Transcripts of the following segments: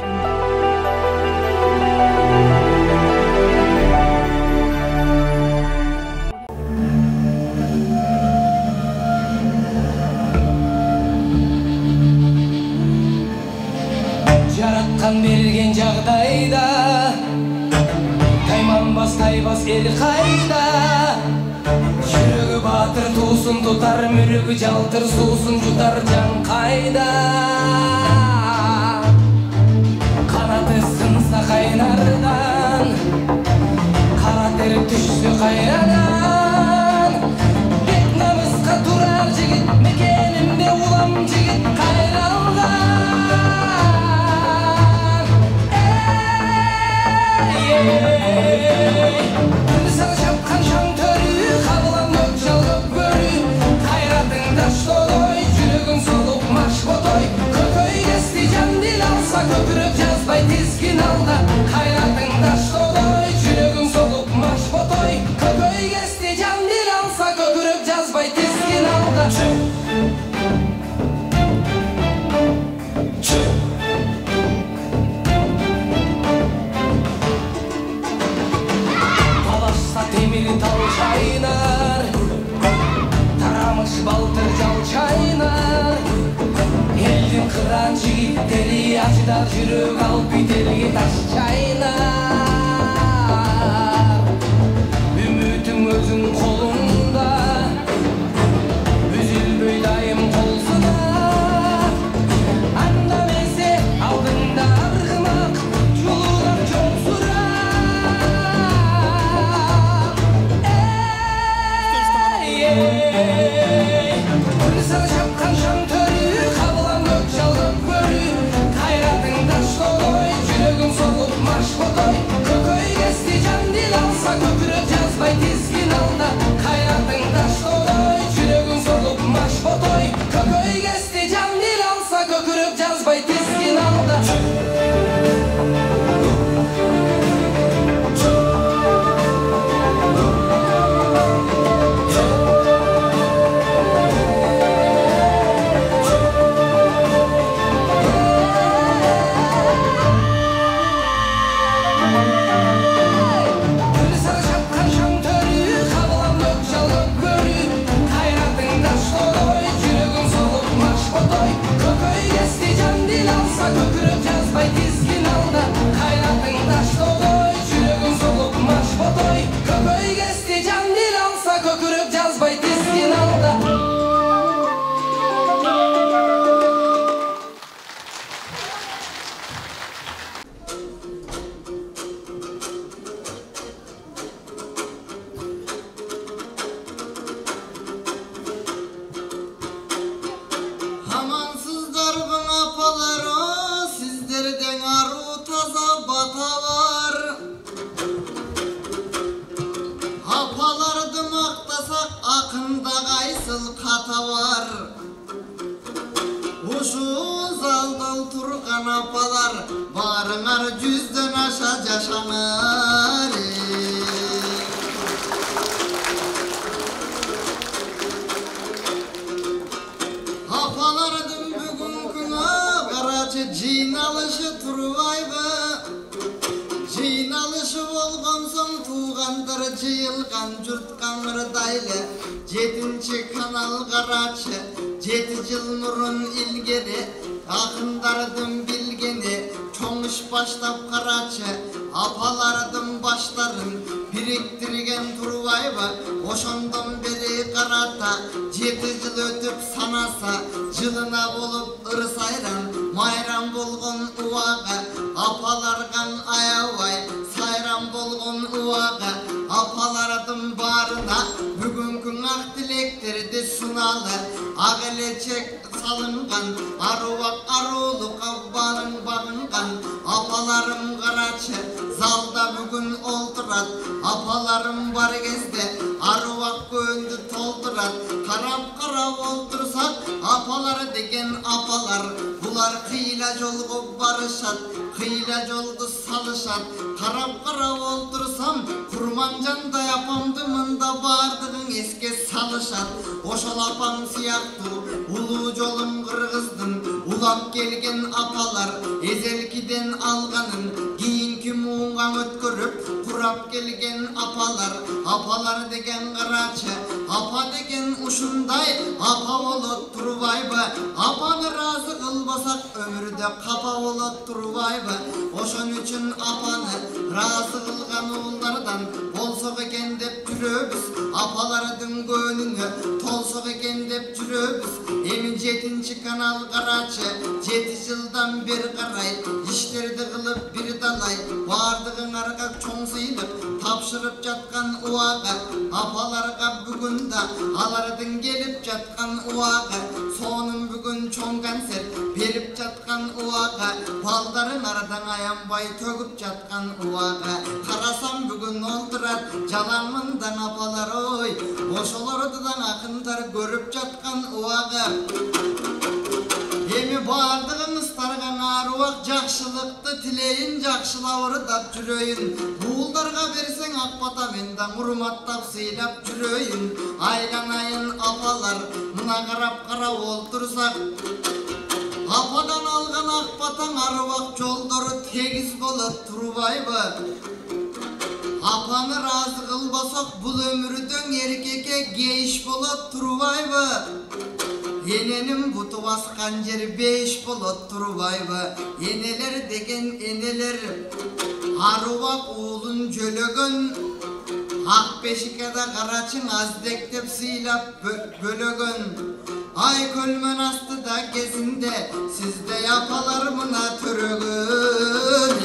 Yaratkan bergen jagdayda Taymanbas taybas el kayda Жүрөгү батыр туусун тутар мүрөгү жалтыр суусун жутар жан кайда Канаты сынса кайнардан Кара тер түшсө кайрадан Бет намыска турар жигит мекенимде улам жигит кайралган Сара чапкан шаң төрү кабылам көк жалгып бөрү кайратың таш толой жүрөгүң солуп маш ботой көкөй кести жан дил алса көкүрөк жазбай тизгин алда кайратың таш толой жүрөгүң солуп маш ботой көкөй кести жан дил алса көкүрөк жазбай тизгин алда Темир тал чайнар Тарамыш балтыр жал чайнар Элдин кыран жигиттери ачыдар жүрөк алып бителге таш чайнар Үмүтүң өзүң колуңда Үзүлбөй дайым кол сынап Анда месе алдыңда аргымак жолуңан жол сурап Сара чапкан шаң төрү кабылам көк жалгып бөрү кайратың таш толой жүрөгүң солуп маш ботой көкөй кести жан дил алса көкүрөк жазбай тизгин алда кайратың таш толой жүрөгүң солуп маш ботой көкөй кести жан дил алса көкүрөк жазбай тизгин алда Ошол апаң сыяктуу улуу жолун кыргыздын улап келген апалар эзелки birden alganın kiyinki muğan ötkürüp kurap gelgen apalar degen qaraçı, apa degen uşunday apa olup turbayba, apanı razı kılbasak ömürde kapa olup turbayba. Oşun üçün apanı razı kılgan oğullardan bolsok eken dep жүрөбүz, apalardın gönüne tolsok eken dep жүрөбүz. Emin 7. kanal qaraçı 7 yıldan bir qaray işlerdi kılıp bir dalay bardığın arka çoğ sıyılıp tapşırıp jatkan uaga apalarga bugün da alardın gelip jatkan uaga sonun bugün çoğ kanser berip jatkan uaga baldarın aradan ayanbay töküp jatkan uaga karasam bugün oldurar jalanmından apalar oy oşolordudan akıntar görüp jatkan uaga. Emi bardığınız targan aruak jakşılıkты tileyin jakşılawır dap jüröyün. Buğuldarga bersen akbata menden hurmattap sıylap jüröyün. Aylanayın apalar mına qarap qarap oltursak. Apadan algan akbatan aruak joldoru tegiz bolup turbayby. Apanı razı kılbasak bul ömürden erkeke geyiş bolup turbayby. Enenin butu baskan jeri 5 bolot turbayba. Eneler degen eneler arubak oğlun jölөгөн ak beşikada qaraçın azdek dep sıylap bölөгön. Ay kölmön astıda gezinde sizde yapalar mına törөгön.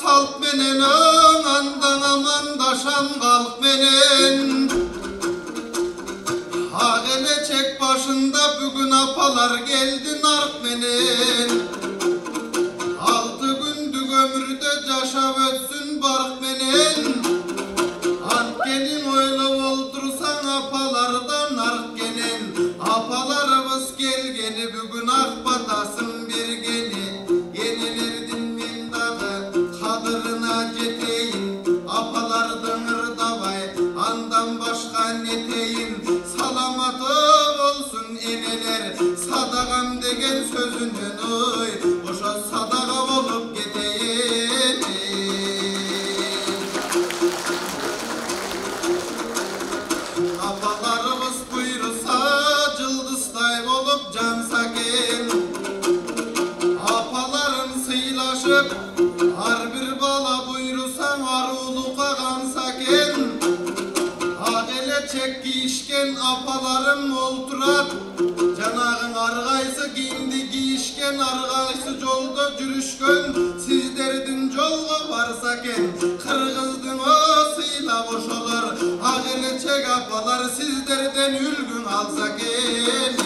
Salt menen andan amandaşan kalk menen Ağene çek başında bugün apalar geldi nark menen 6 gündük ömürde yaşap ötsün bark menen Ant gelin oylap oldursan apalardan nark genen Apalarımız gelgeni bugün ak batasın bir geni Yenilerdin min dağı kadırına jeteyin apalardan ırdabay andan başka neteyin salamatı olsun eneler sadakam degen sözünden oy boşa sadaka olup geteyin apalarımız buyursa cıldızday olup can sakin apaların sıylaşıp har bir bala buyursan aruluka kansaken Ağele çek giyişken apalarım olturar Canağın argaysı giyindi giyişken argaysı jolda jürüşkön Sizlerdin jolga varsaken Kırgızdın o sıyla boşolur Ağele çek apalar sizlerden ülgün alsaken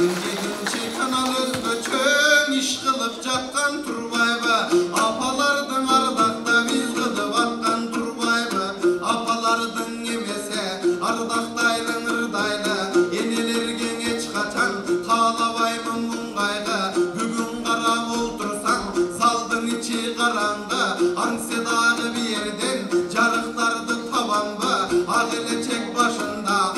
7. kanal özgöçön iş kılıp jatkan turbayba apalardın ardakta biz kılıp atkan turbayba apalardın emese ardaktaylı ırdayla enelergen eç kaçan tağlabaymın mungayga bugün qarap oltursan saldın içi qaranga ansedağı bir yerden jarıktardı tabanba ağele çek başında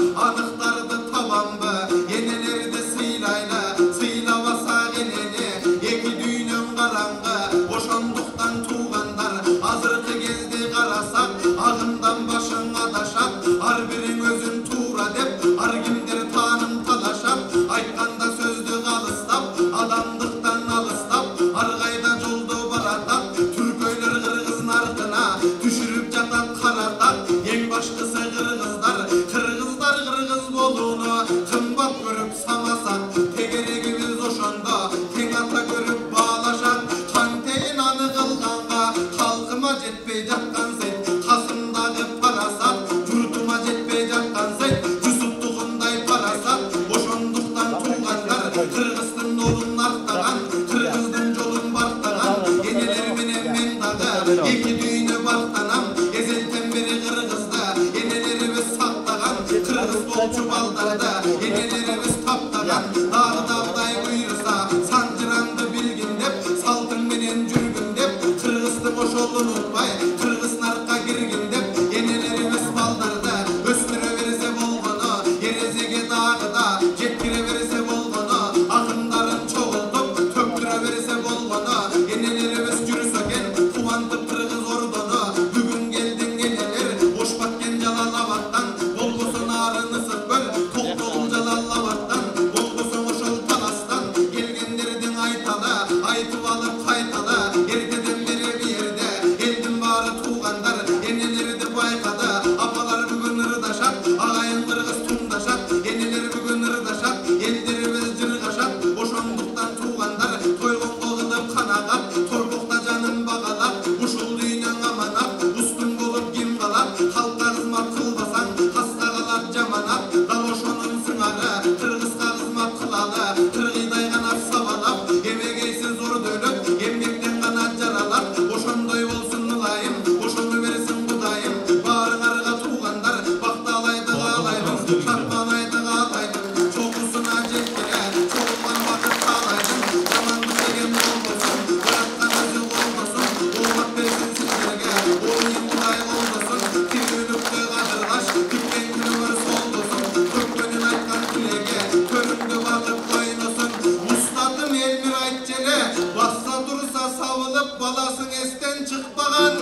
okumuş ballarda enelerimiz taptagan dağdağday buyursa sancırandı bilgin dep saltın menen жүрgün dep Kırgızdı boşoldun unutmay Kırgız narka girgin dep enelerimiz ballarda östüre verse bolgonu erezege dağda jetkire verse bolgonu akınların çoğultup töktüre verse bolgonu enelerimiz jürüsöken kuvantıp Kırgız ordonu bugün geldin eneler boş batken Jalalabattan bolgusun arını sıkböl toktolun Jalalabattan bolgusun oşol talastan gelgenlerden aytalı aytıp alıp kaytalı erteden beri bir yerde eldin bari tuğanlar eneleri baykadı apalar bugün ırdaşat ağayın Kırgız tundaşat eneleri bugün ırdaşat ellerimiz jırgaşat boşonduktan tuğanlar toygun kogılıp kanagap torbukta canın bağalap uşul düğünen amanap ustun bolup kim kalap halka kızmat kılbasan hasta kalap jamanap dal oşonun sыңары Kırgızga kızmat kılalı kırgıyday kanap sabalap emegeysiz zor dönüp emekten kanat jaralap oşondoy bolsun ılayım oşonu versin kudayım barın arıga tuğanlar baktalaydı ağlaydın şartmalaydı ağlaydın çokusuna jetkire çoğulgan vakit sağlaydın jamanlık degen olmasın yaratkan özü olmasın olmak versin sizlerge oyun kuday olmasın kirgülükte kadırlaş tükken günümüz olmasın kökmenin aytkan tilege köründü vakit koymasın Mustatım Elmir Aytçele bassa dursa savılıp balasın esten çıkpagan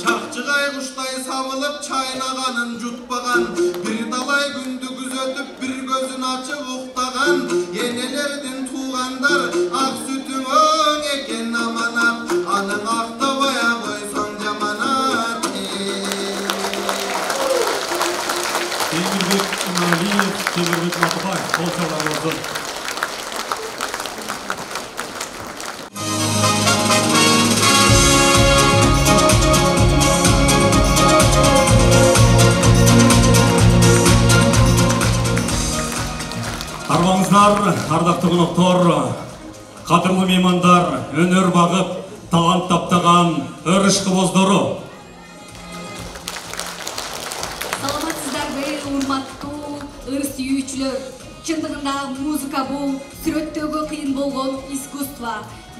Çakçıgay kuştay savılıp çaynaganın jutpagan bir dalay gündü güzötüp bir gözün açıp uqtagan yenelerdin tuğandar ak sütün öň eken amanat anın aktabaya koysan jamanat Emir Aliyev, Temir Matubay, Kolçalar olsun. Арбаңыздар, ардақты қонақтар, қадірлі меймандар, өнер бағып, талант таптаған ырышқы боздору. Саламатсыздарбы, урматтуу ыр сүйүүчүлөр. Чындыгында музыка бул сүрөттөөгө кыйын болгон искусство.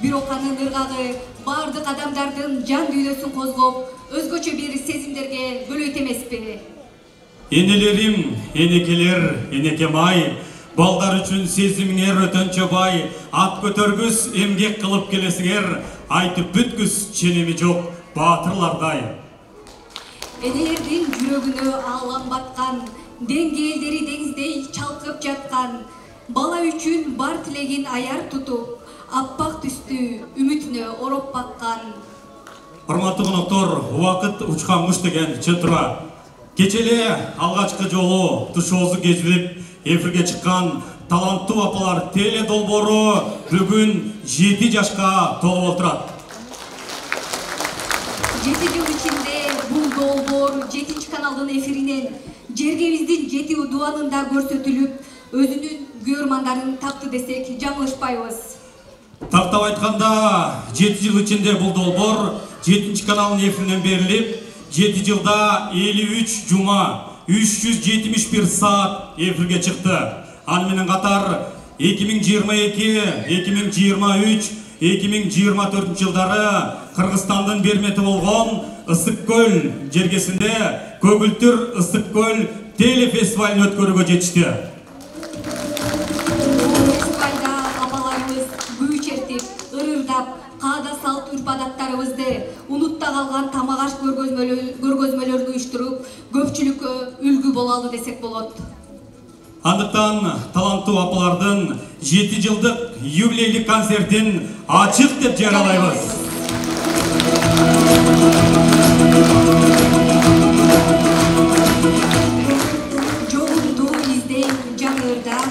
Бирок анын ыргагы бардык адамдардын жан дүйнөсүн козгоп, өзгөчө бир сезимдерге бөлөйт эмеспи? Енелерим, енекелер, енекемай, балдар үчүн сезимиңер өтөнчө бай, ат көтөргүс эмгек кылып келесиңер, айтып бүткүс ченеми жок баатырлардай. Энелердин жүрөгүнө аалам баткан, деңгээлдери деңиздей чалкып жаткан, бала үчүн бар тилегин аяр тутуп, аппак түстүү үмүтүнө ороп баккан. Урматтуу коноктор, убакыт учкан куш деген чын тура. Кечеле алгачкы жолу тушоозу кезилип эфирге чыккан таланттуу апалар теле долбоору бүгүн 7 жашка толуп отурат. 7 жыл ичинде бул долбоор 7 каналдын эфиринен жергебиздин 7 удуанында көрсөтүлүп, өзүнүн көрмандарын тапты десек жаңылышпайбыз. Тактап айтканда 7 жыл ичинде бул долбоор 7 каналдын эфиринен берилип, 7 жылда 53 жума 371 saat эфирге чыкты. Аны менен катар 2022, 2023, 2024 жылдары Кыргызстандын бермети болгон Ысык көл жергесинде Көгүлтүр Ысык көл телефестивалын өткөрүүгө жетишти. Фестивалда апаларыбыз бүү чертип, ырырдап, каада салт үрп-адаттарыбызды, унутта калган тамак аш көргөзмөлөрүн уюштуруп, көпчүлүккө үлгү болалы десек болот. Андыктан таланттуу апалардын 7 жылдык юбилейлик концертин ачык деп жаралайбыз. Жолумду издейм жаңы ырдан,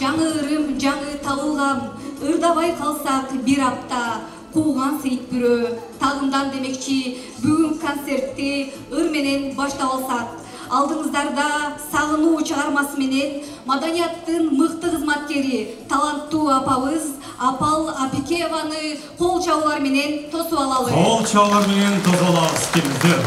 жаңы ырым, жаңы табылгам, ырдабай калсак бир апта, кууган сейт бирөө, тагындан демекчи, бүгүн концертти ыр менен баштап алсак. Алдыңыздарда сагынуу чыгармасы менен маданияттын мыкты кызматкери, таланттуу апабыз Апал Апикееваны кол чабуулар менен тосуп алалы. Кол чабуулар менен тосуп алабыз, келиңиздер.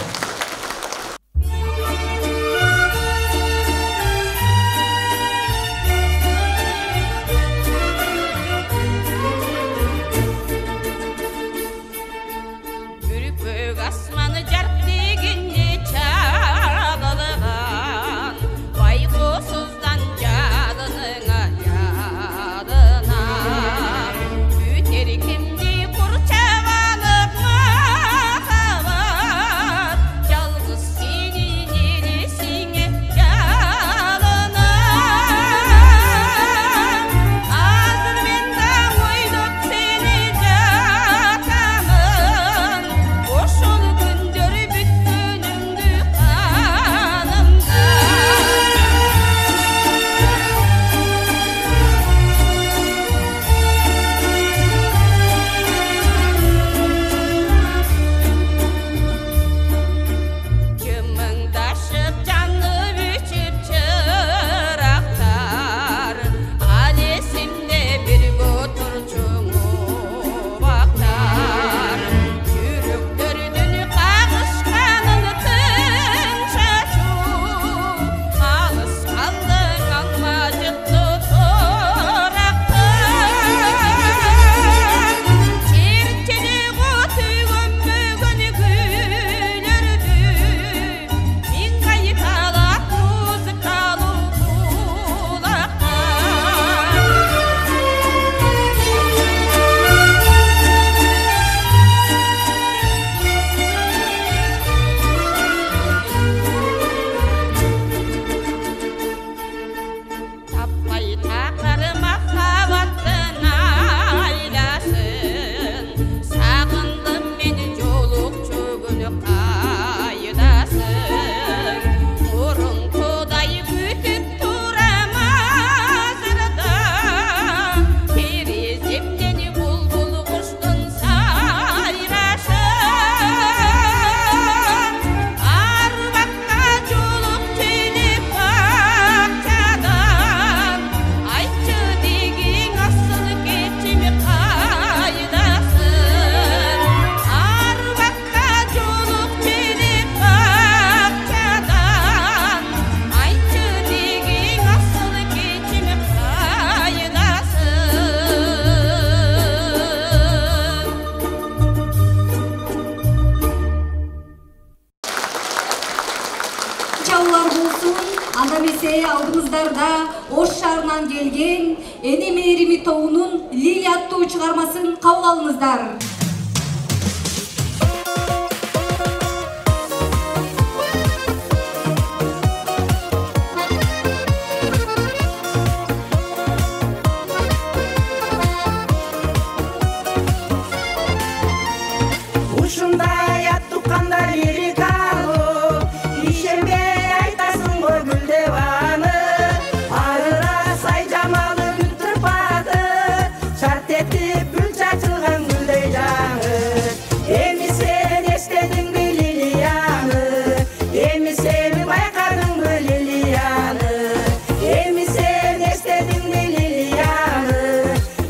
алдыңыздарда Ош шаарынан келген Эне мээрими тобунун Лили аттуу чыгармасын кабыл алыңыздар. Ушундай ат тукканда лирикалуу, ишенбей айтасың го гүлдеп аны. Арыра сай жамалы гүл тырпады, шарт этип гүл чачылган гүлдөй жаңы. Эми сен эстедиңби Лилияны, эми сен байкадыңбы Лилияны, эми сен эстедиңби Лилияны,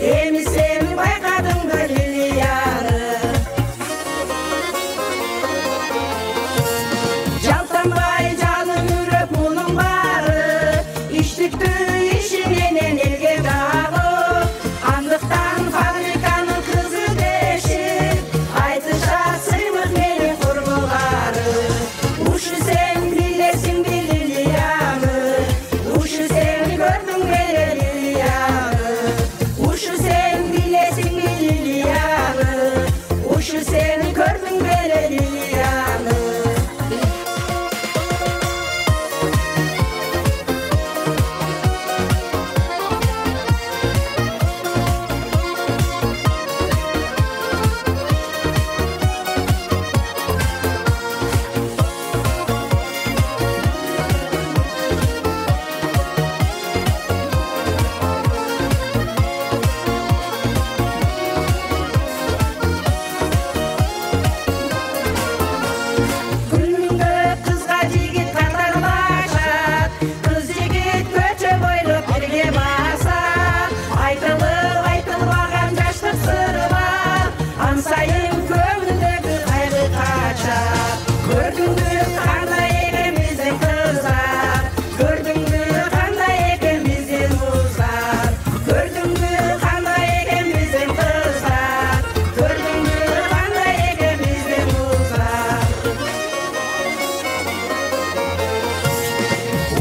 эми сен байкадыңбы Лилияны. Жалтанбай жаным үрөп мунун бары, иштиктүү иши менен элге дагы. Андыктан фабриканын кызы дешип, айтышат сыймык менен курбулары. Ушу сен билесиңби Лилияны, ушу сен көрдүңбү Лилияны, ушу сен билесиңби Лилияны, ушу сен көрдүңбү Лилияны. Күнүнгө кызга жигит кайтарбашат, кыз жигит көчө бойлоп бирге барсат. Айтылбаган жаштык сыры бар, ан сайын көңүлдөгү кайгы качат. Көрдүңбү кандай экен биздин кыздар, көрдүңбү кандай экен биздин уздар, көрдүңбү кандай экен биздин кыздар, көрдүңбү кандай экен биздин уздар.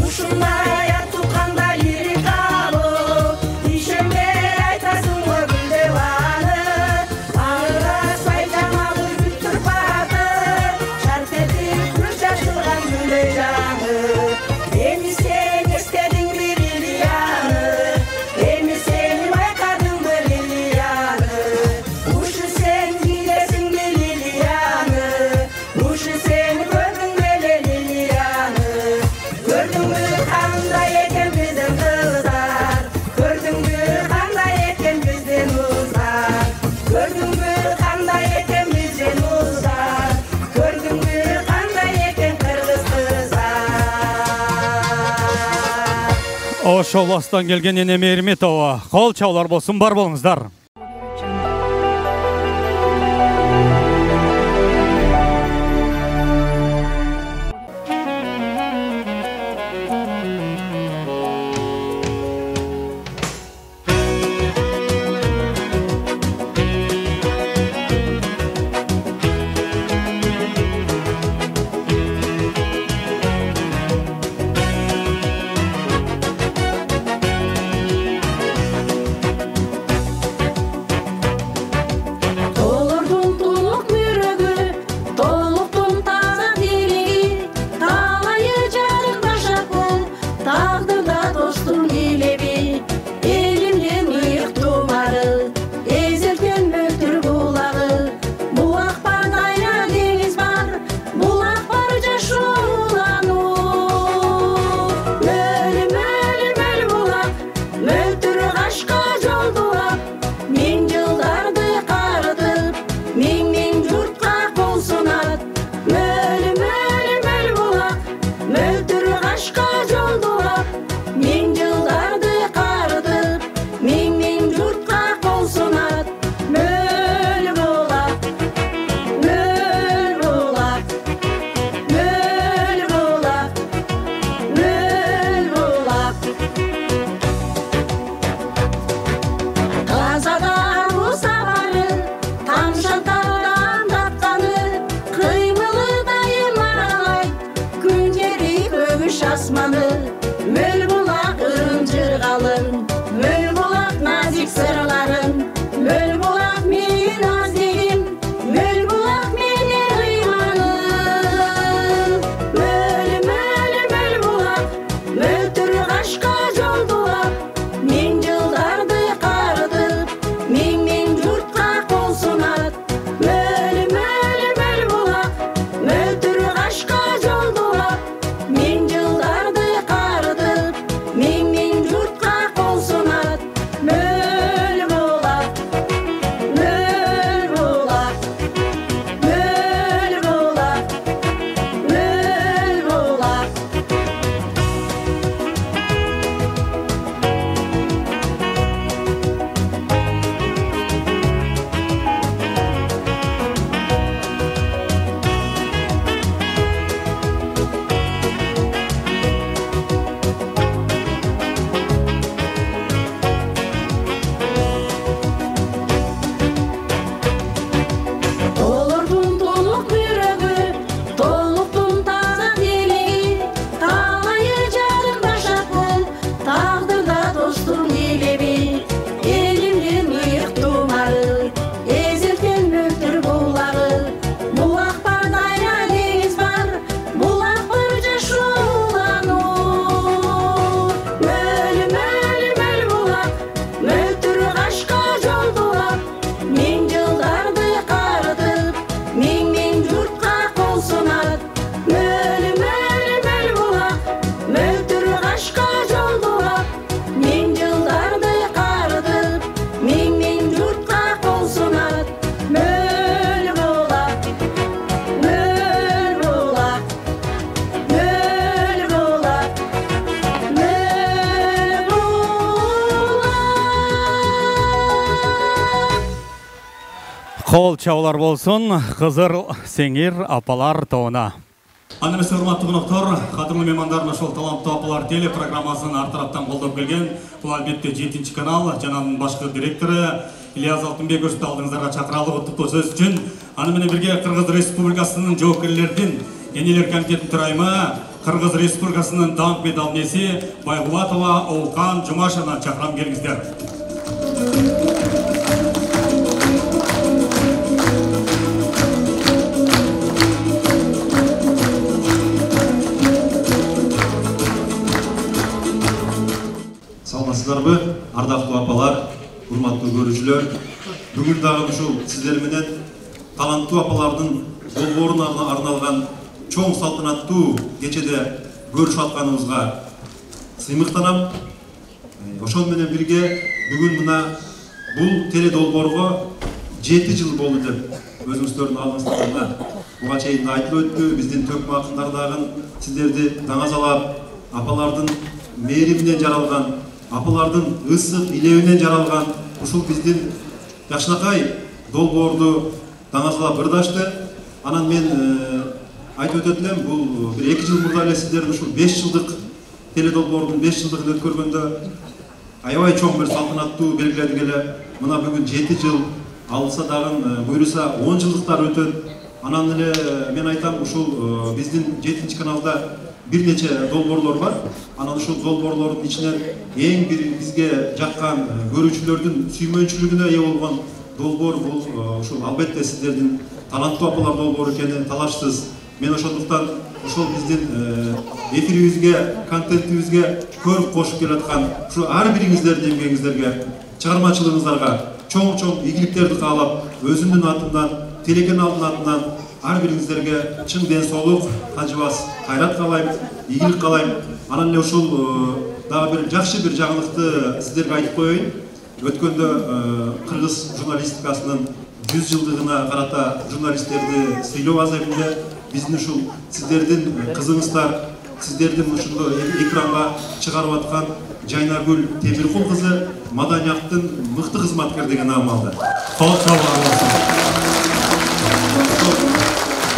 Ушундай ат тукканда лирикалуу, ишенбей айтасың го гүлдеп аны. Арыра сай жамалы гүл тырпады, шарт этип гүл чачылган гүлдөй жаңы. Эми сен эстедиңби Лилияны, эми сен байкадыңбы Лилияны, ушу сен билесиңби Лилияны, ушу сен көрдүңбү Лилияны. Көрдүңбү кандай экен биздин кыздар, көрдүңбү кандай экен биздин уздар, көрдүңбү кандай экен биздин уздар, көрдүңбү кандай экен кыргыз кыздар. Ош областан келген Эне мээрими тобу. Кол чабуулар болсун, бар болуңуздар. Möltür aşka jol dolap, min жылдар Қол чаулар болсын, қызыр сеңер апалар тоғына. Анымыз урматтуу коноктор, кадырлуу меймандар, ошол таланттуу апалар телепрограммасын ар тараптан колдоп келген. Бул албетте 7-чи канал, жананын башкы директору Ильяс Алтынбековичти алдыңыздарга чакыралы куттуктоо сөз үчүн. Аны менен бирге Кыргыз Республикасынын жоопкерлердин Энелер комитетинин төрайымы, Кыргыз Республикасынын даңк медалын ээси Байгулатова Оукан Жумашевна чакырам, келиңиздер. Саламатсыздарбы, ардактуу апалар, урматтуу көрүүчүлөр. Бүгүн дагы ушул сиздер менен таланттуу апалардын долбооруна арналган чоң салтанаттуу кечеде көрүшүп атканыбызга сыймыктанам. Ошол менен бирге бүгүн мына бул теле долбоорго 7 жыл болду деп өзүңүздөрдүн алдыңыздарда буга чейин айтылып өттү. Биздин төкмө акындар дагы сиздерди даңазалап, апалардын мээриминен жаралган, апалардын ысык илебинен жаралган ушул биздин жакшынакай долбоорду даңазалап ырдашты. Анан мен айтып өтөт элем, бул бир 2 жыл мурда эле сиздердин ушул 5 жылдык теле долбоордун 5 жылдыгын өткөргөндө аябай чоң бир салтанаттуу белгиледик эле. Мына бүгүн 7 жыл алса дагы буйруса 10 жылдыктар өтөт. Анан эле мен айтам, ушул биздин 7-чи каналда бир нече долбоорлор бар. Анан ушул долбоорлордун ичинен эң бир бизге жаккан, көрүүчүлөрдүн сүймөнчүлүгүнө ээ болгон долбоор бул ушул албетте сиздердин таланттуу апалар долбоору экени талашсыз. Мен ошондуктан ошол биздин эфирибизге, контентибизге көрүп кошуп келаткан ушу ар бириңиздердин эмгегиңиздерге, чыгармачылыгыңыздарга чоң ийгиликтерди каалап, өзүмдүн атымдан, телеканалдын атынан ар бириңиздерге чың ден соолук, канчыбас кайрат каалайм, ийгилик каалайм. Анан эле ушул дагы бир жакшы бир жаңылыкты сиздерге айтып коеюн. Өткөндө кыргыз журналистикасынын 100 жылдыгына карата журналисттерди сыйлоо азабында биздин ушул сиздердин кызыңыздар, сиздердин ушул экранга чыгарып аткан Жайнагүл Темиркул кызы маданияттын мыкты кызматкер деген наам алды. Кол чаулар болсын.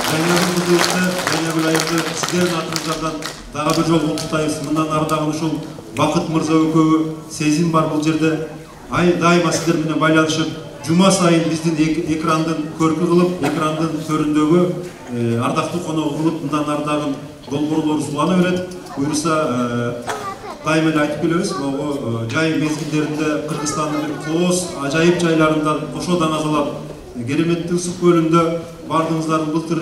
Жайнагүл кызыбызды, Жайнагүл айымды сиздердин атыңыздардан дагы бир жолу куттуктайбыз. Мындан ары дагы ушул Бакыт мырза экөө сезим бар бул жерде. Дайыма сиздер менен байланышып, жума сайын биздин экрандын көркү кылып, экрандын төрүндөгү ардактуу конок кылып, мындан ары дагы долбоорлор сулана берет. Буйруса дайыма эле айтып келебиз. Могу жай мезгилдеринде Кыргызстандын бир кооз ажайып жайларында кошо даңазалап, кереметтүү ысык көлүндө бардыңыздардын былтыр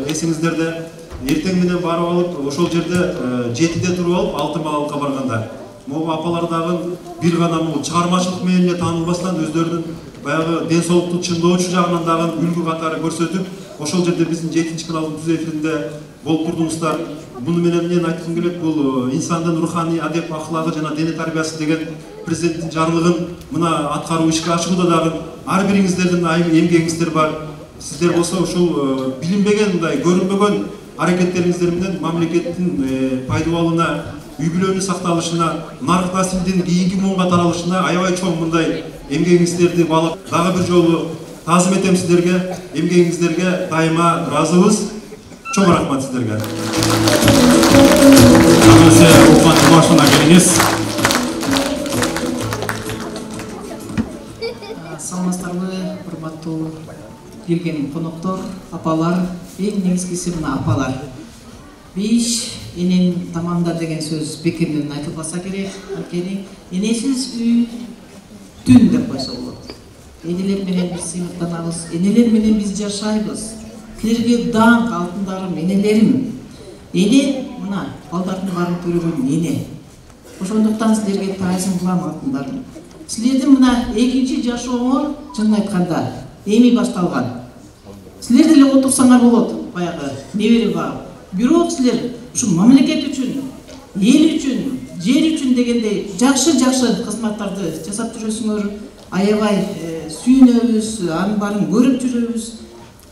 эсиңиздерде. Эртең менен барып алып, ошол жерде 7-де туруп алып, Алтын Багалыкка барганда. Могу апалар дагы бир гана могу чыгармачылык менен эле таанылбастан өздөрүнүн баягы ден соолукту чыңдоочу жагынан дагы үлгү катары көрсөтүп, ошол жерде биздин 7-чи каналдын түз эфиринде болуп турдуңуздар. Муну менен мен айткым келет, бул инсандын руханий адеп аклагы жана дене тарбиясы деген президенттин жарлыгын мына аткаруу ишке ашууда дагы ар бириңиздердин эмгегиңиздер бар. Сиздер болсо ушул билинбеген, мындай көрүнбөгөн аракеттериңиздер менен мамлекеттин пайдаланууна, үй бүлөнүн сакталышына, нарык насилдин кийинки муунга таралышына аябай чоң мындай эмгегиңиздерди балап, дагы бир жолу таазим этем сиздерге, эмгегиңиздерге дайыма ыраазыбыз. Чоң рахмат сиздерге. Анысы Оукан Жумашевна, келиңиз. Саламатсыздарбы, урматтуу келген коноктор, апалар, эң негизгиси мына апалар. Биш энен тамамда деген сөз бекерден айтылбаса керек. Анткени энесиз үй түн деп койсо болот. Энелер менен биз сыймыктанабыз, энелер менен биз жашайбыз. Силерге даңк алтындарым, энелерим. Эне мына балдардын баарын көргөн эне. Ошондуктан силерге таазим кылам алтындарым. Силердин мына экинчи жашооңор чынын айтканда эми башталган. Силер деле отурсаңар болот, баягы небери багып. Бирок силер ушу мамлекет үчүн, эл үчүн, жер үчүн дегендей жакшы кызматтарды жасап жүрөсүңөр. Аябай сүйүнөбүз, анын баарын көрүп жүрөбүз.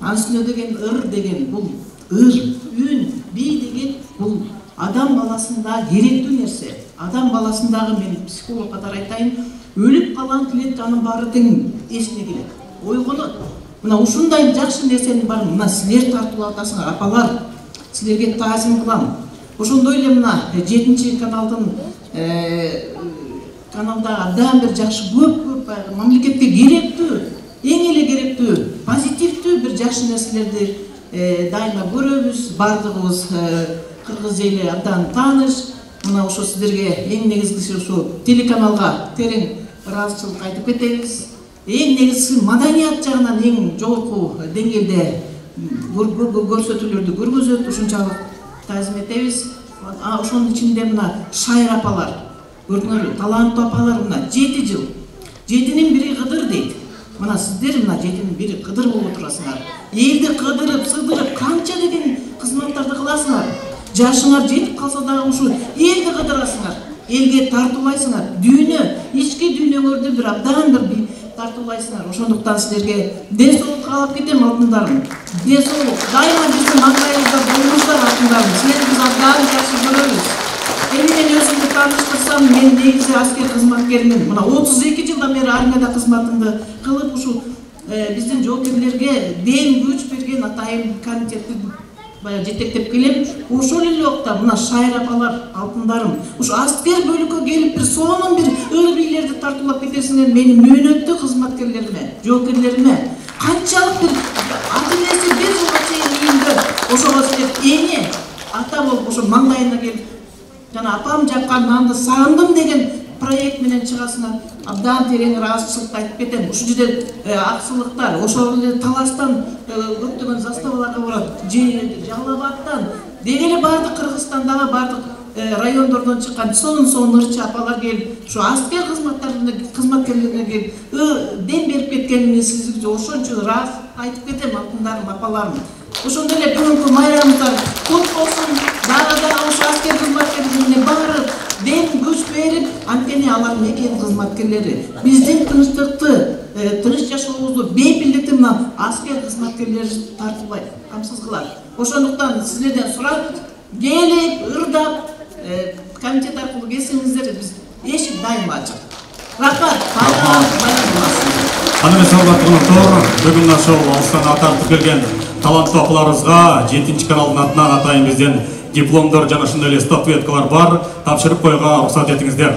Анысына деген ыр деген бул ыр, үн, бий деген бул адам баласында керектүү нерсе. Адам баласындагы, мен психолог катары айтайын, өлүп калган клетканын баары тең эсине келет. Ойгонот. Мына ушундай жакшы нерсенин баарын мына силер тартуулап атасыңар, апалар. Силерге таазим кылам. Ошондой эле мына 7 каналдын каналда абдан бир жакшы көп мамлекетке керектүү, эң эле керектүү, позитивдүү бир жакшы нерселерди дайыма көрөбүз. Бардыгыбыз кыргыз эли абдан тааныш. Мына ошо сиздерге эң негизгиси ушу телеканалга терең ыраазычылык айтып кетебиз. Эң негизгиси маданият жагынан эң жогорку деңгээлде көрсөтүүлөрдү көргөзөт. Ушунчалык таазим этебиз. Ошонун ичинде мына шайыр апалар, көрдүңөрбү, таланттуу апалар мына 7 жыл. 7-нин бири Кыдыр дейт. Мына сиздер мына 7-нин бири Кыдыр болуп отурасыңар. Элди кыдырып, сыдырып, канча деген кызматтарды кыласыңар. Жашыңар жетип калса дагы ушу элди кыдырасыңар, элге тартуулайсыңар. Дүйнө, ички дүйнөңөрдү бир абдан бир тартуулайсыңар. Ошондуктан силерге ден соолук каалап кетем алтындарым. Ден соолук, дайыма биздин маңдайыбызда болуңуздар алтындарым. Силерди биз абдан жакшы көрөбүз. Мен өзүмдү тааныштырсам, мен негизи аскер кызматкермин. Мына 32 жылдан бери армияда кызматымды кылып, ушу биздин жоокерлерге дем күч берген атайын комитеттин жетектеп келем. Ошол эле убакта мына шайыр апалар алтындарым, ушу аскер бөлүккө келип бир сонун бир ыр бийлерди тартуулап кетесиңер менин мөөнөттүү кызматкерлериме, жоокерлериме. Канчалык бир ата-энеси бир жылга чейин үйүндө ошого силер эне ата болуп ошо маңдайына келип жана апам жаккан нанды сагындым деген проект менен чыгасыңар. Абдан терең ыраазычылык айтып кетем. Ушул жерде аксылыктар, ошол эле Таластан көптөгөн заставаларга барат, Жалал Абадтан, деги эле бардык Кыргызстандагы бардык райондордон чыккан сонун ырчы апалар келип, ушу аскер кызматкерлерине келип, дем берип кеткенине сизге ошончо ырааз айтып кетем алтындарым, апаларым. Ошондой эле бүгүнкү майрамыңыздар кут болсун. Дагы ошо аскер кызматкерлерине баары дем күч берип, анткени алар мекен кызматкерлери. Биздин тынчтыкты, тыныч жашообузду, бейпилдикти мына аскер кызматкерлери тартуулайт, камсыз кылат. Ошондуктан силерден сурап, келип, ырдап, комитет аркылуу келсеңиздер, биз эшик дайыма ачык. Рахмат. Аны мен урматтуу коноктору, бүгүн ошол алыстан атартып келген таланттуу апаларыбызга 7 каналдын атынан атайын бизден дипломдор жана ошондой эле статуэткалар бар, тапшырып коюуга уруксат этиңиздер.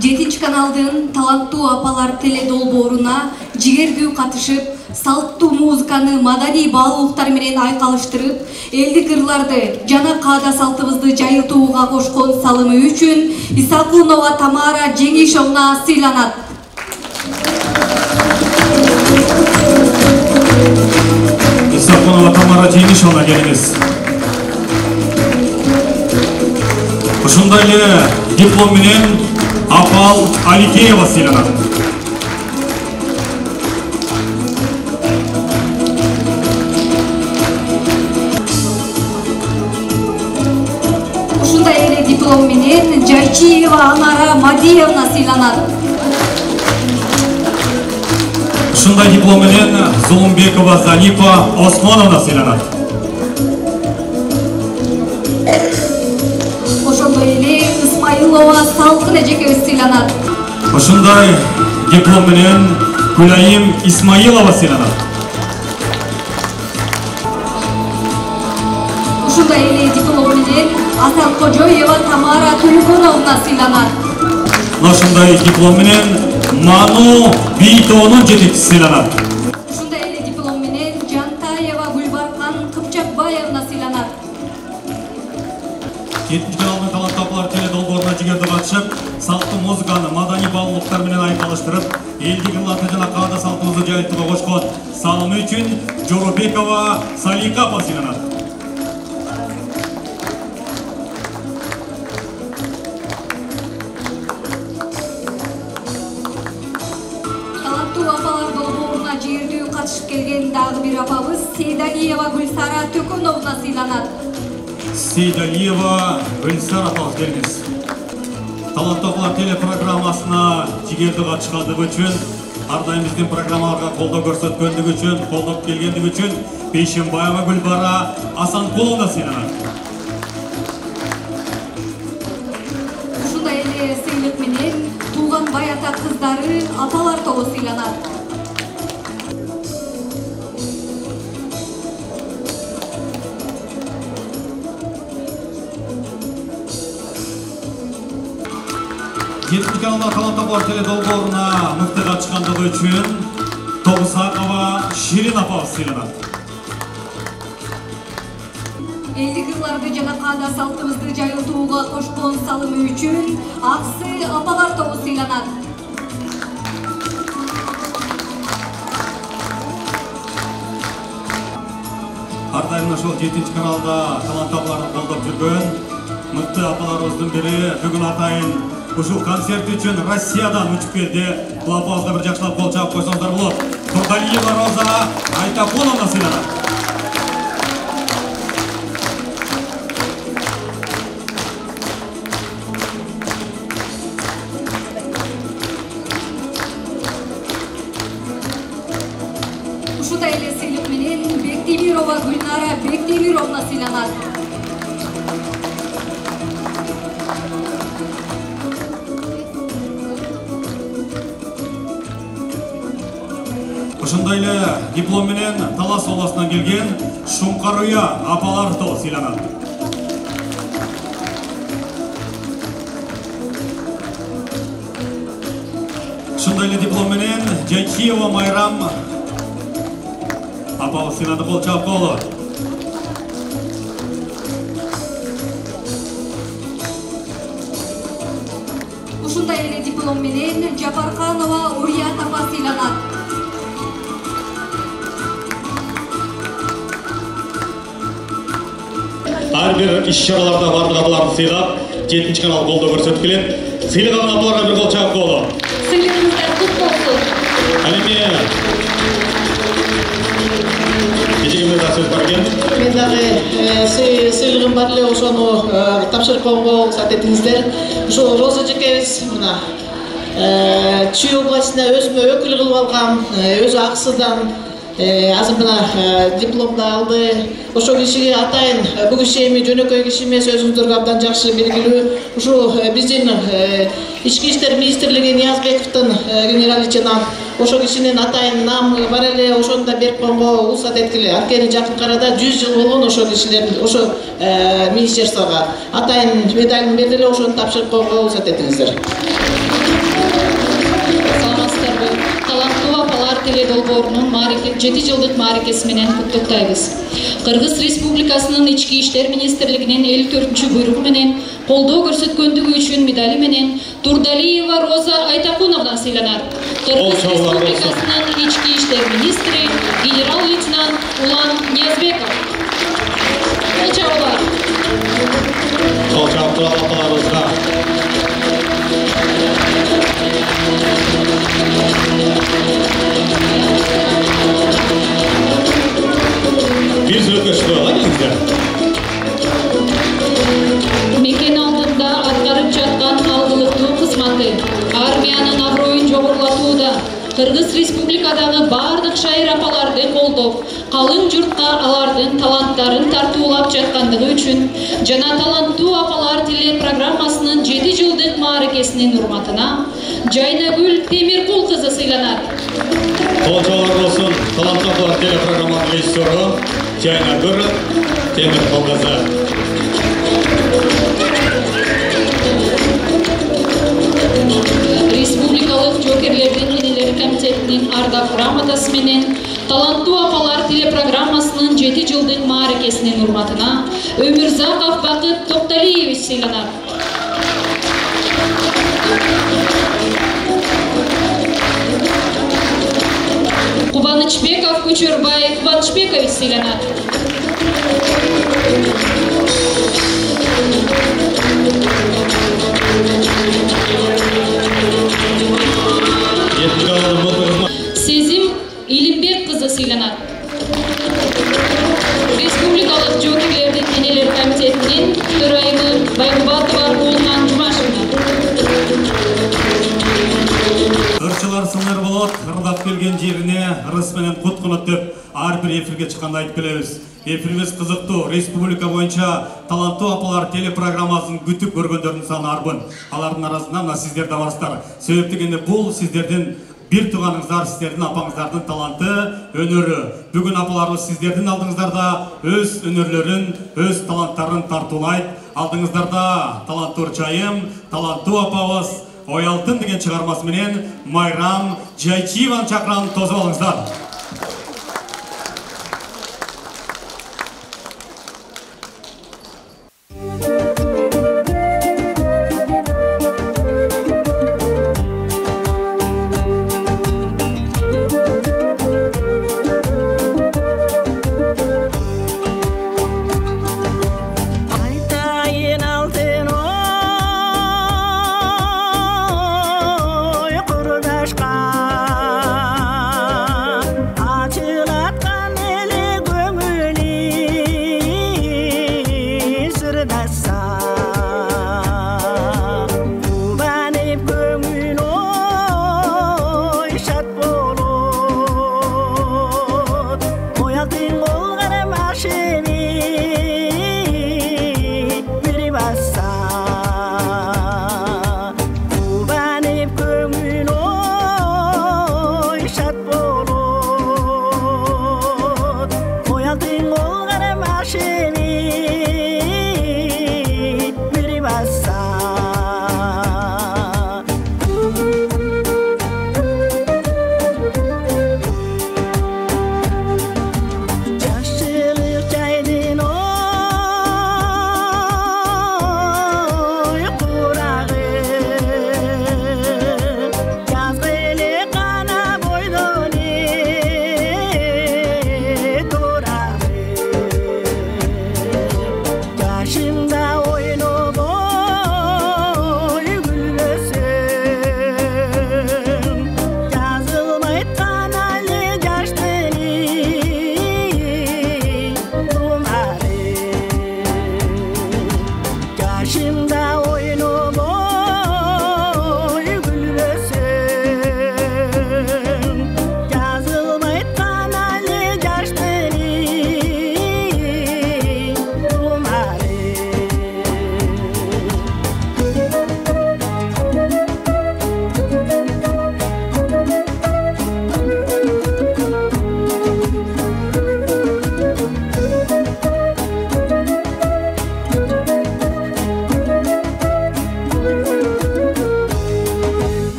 7 каналдын таланттуу апалар теле долбооруна жигердүү катышып, салттуу музыканы маданий баалуулуктар менен айкалыштырып, элдик ырларды жана каада салтыбызды жайылтууга кошкон салымы үчүн Исакунова Тамара Жеңишовна сыйланат. Исакунова Тамара Жеңишовна келиңиз. Ушундай эле диплом менен Апал Аликеева сыйланат. Ушундай эле диплом менен Жайчиева Анара Мадиевна сыйланат. Ушундай диплом менен Зулумбекова Занипа Осмоновна сыйланат. Ошондой эле Исмаилова Салкын эжекебиз сыйланат. Ушундай диплом менен Гүлайым Исмаилова сыйланат. Ушундай эле диплом менен Асанкожоева Тамара Төлкөновна сыйланат. Ушундай диплом менен Ману Бейтоонун жетекчиси сыйланат. Ушундай эле диплом менен Жантаева Гүлбаркан Кыпчакбаевна сыйланат. 7 каналдын таланттуу апалар теле долбооруна жигерде катышып, салттуу музыканы маданий баалуулуктар менен айкалыштырып, элдик ырларды жана каада салтыбызды жайылтууга кошкон салымы үчүн Жоробекова Салика апа сыйланат. Таланттуу апалар долбооруна жигердүү катышып келген дагы бир апабыз Сейдалиева Гүлсара Төкөновна сыйланат. Сейдалиева Гүлсара апабыз келиңиз. Таланттуу апалар телепрограммасына жигерде катышкандыгы үчүн, ар дайым биздин программаларга колдоо көрсөткөндүгү үчүн, колдоп келгендиги үчүн Бейшембаева Гүлбара Асанкуловна сыйланат. Ушундай эле сыйлык менен Туулган бай ата кыздары апалар тобу сыйланат. 7 каналда талант апалар теледолборуна мыктыга чыккандыгы үчүн Тогусакова Ширин апабыз сыйланат. Элдик кыздарды жана каада салтыбызды жайылтууга кошкон салымы үчүн Аксы апалар тобу сыйланат. Ар дайым ошол 7 каналда талант апаларды колдоп жүргөн мыкты апаларыбыздын бири бүгүн атайын ушул концерт үчүн Россиядан учуп келди. Бул апабызга бир жакшылап кол чаап койсоңуздар болот. Турдалиева Роза Айтакуновна сыйланат. Ушундай эле сыйлык менен Бектемирова Гүлнара Бектемировна сыйланат. Ошондой эле диплом менен Талас областынан келген Шуңкарыя апалар тобу сыйланат. Ошондой эле диплом менен Жайкиева Майрам апабыз сыйланды, кол чаап коелу. Ушундай эле диплом менен Жапарканова Урият апа сыйланат. Ар бир иш-чараларда бардык апаларды сыйлап, 7 канал колдоо көрсөтүп келет. Сыйлаган апаларга бир кол чаап коелу. Сыйлыгыңыздар кут болсун. Кечегимде да сөз бар экен. Мен дагы сыйлыгым бар эле, ошону тапшырып коюнга уруксат этиңиздер. Ошо Роза жекебиз мына Чүй областына өзүмө өкүл кылып алгам, өзү Аксыдан азыр мына дипломду алды. Ошо кишиге атайын, бул киши эми жөнөкөй киши эмес, өзүңүздөргө абдан жакшы белгилүү. Ушу биздин Ички иштер министрлиги Ниязбековдун генерал лейтенант, ошо кишинин атайын намы бар эле, ошону да берип коюнга уруксат эткиле. Анткени жакын арада 100 жыл болгон ошо кишилердин, ошо министрликтага атайын медалын берди эле, ошону тапшырып коюнга уруксат этиңиздер. Саламатсыздарбы? Таланттуу апалар теледолбоорунун 7 жылдык мааракеси менен куттуктайбыз. Кыргыз Республикасынын Ички иштер министрлигинин 54-чү буйругу менен колдоо көрсөткөндүгү үчүн медали менен Турдалиева Роза Айтакуновна сыйланат. Кыргыз Республикасынын Ички иштер министри генерал-лейтенант Улан Ниязбеков. Колчабылар. Колчабылар апаларыбызга. Bir sürü var elinizde. Мекен алдында аткарып жаткан алгылыктуу кызматы, армиянын аброюн жогорулатууда, Кыргыз Республикадагы бардык шайыр апаларды колдоп, калың журтка алардын таланттарын тартуулап жаткандыгы үчүн жана таланттуу апалар телепрограммасынын 7 жылдык мааракесинин урматына Жайнагүл Темиркул кызы сыйланат. Колчабылар болсун, таланттуу апалар телепрограмманын режиссеру Жайнагүл Темиркул кызы. Республикалык жоокерлердин энелери комитетинин ардак грамотасы менен таланттуу апалар телепрограммасынын 7 жылдык мааракесинин урматына Өмүрзаков Бакыт Токталиевич сыйланат. Кубанычбеков Кучурбай Кубанычбекович сыйланат. Сезим Илимбек кызы сыйланат. Республикалык жоокерлердин энелер комитетинин төрайымы Байгубатова Аргулхан Жумашевна. Ырчылар сыныр болот, ырдап келген жерине ырыс менен кут кунут деп ар бир эфирге чыкканда айтып келебиз. Эфирибиз кызыктуу. Республика боюнча таланттуу апалар телепрограммасын күтүп көргөндөрдүн саны арбын. Алардын арасында мына сиздер да барсыздар. Себеп дегенде бул сиздердин бир тууганыңыздар, сиздердин апаңыздардын таланты, өнөрү. Бүгүн апаларыбыз сиздердин алдыңыздарда өз өнөрлөрүн, өз таланттарын тартуулайт. Алдыңыздарда таланттуу ырчайым, таланттуу апабыз Ой алтын деген чыгармасы менен Майрам Жайчиеваны чакырам, тосуп алыңыздар.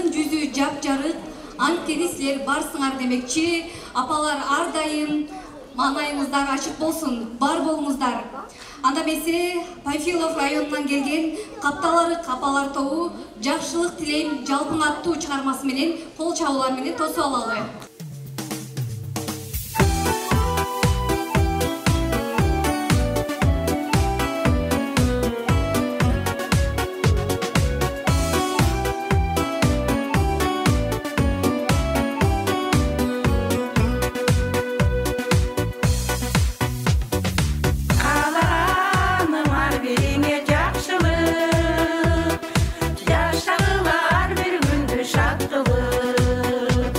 Апалардын жүзү жапжарык, анткени силер барсыңар демекчи. Апалар ар дайым маңайыңыздар ачык болсун, бар болуңуздар. Анда эмесе Панфилов районунан келген Капталарык апалар тобу жакшылык тилейм жалпың аттуу чыгармасы менен кол чабуулар менен тосуп алалы. Yaşarlar bir gündü şattılık.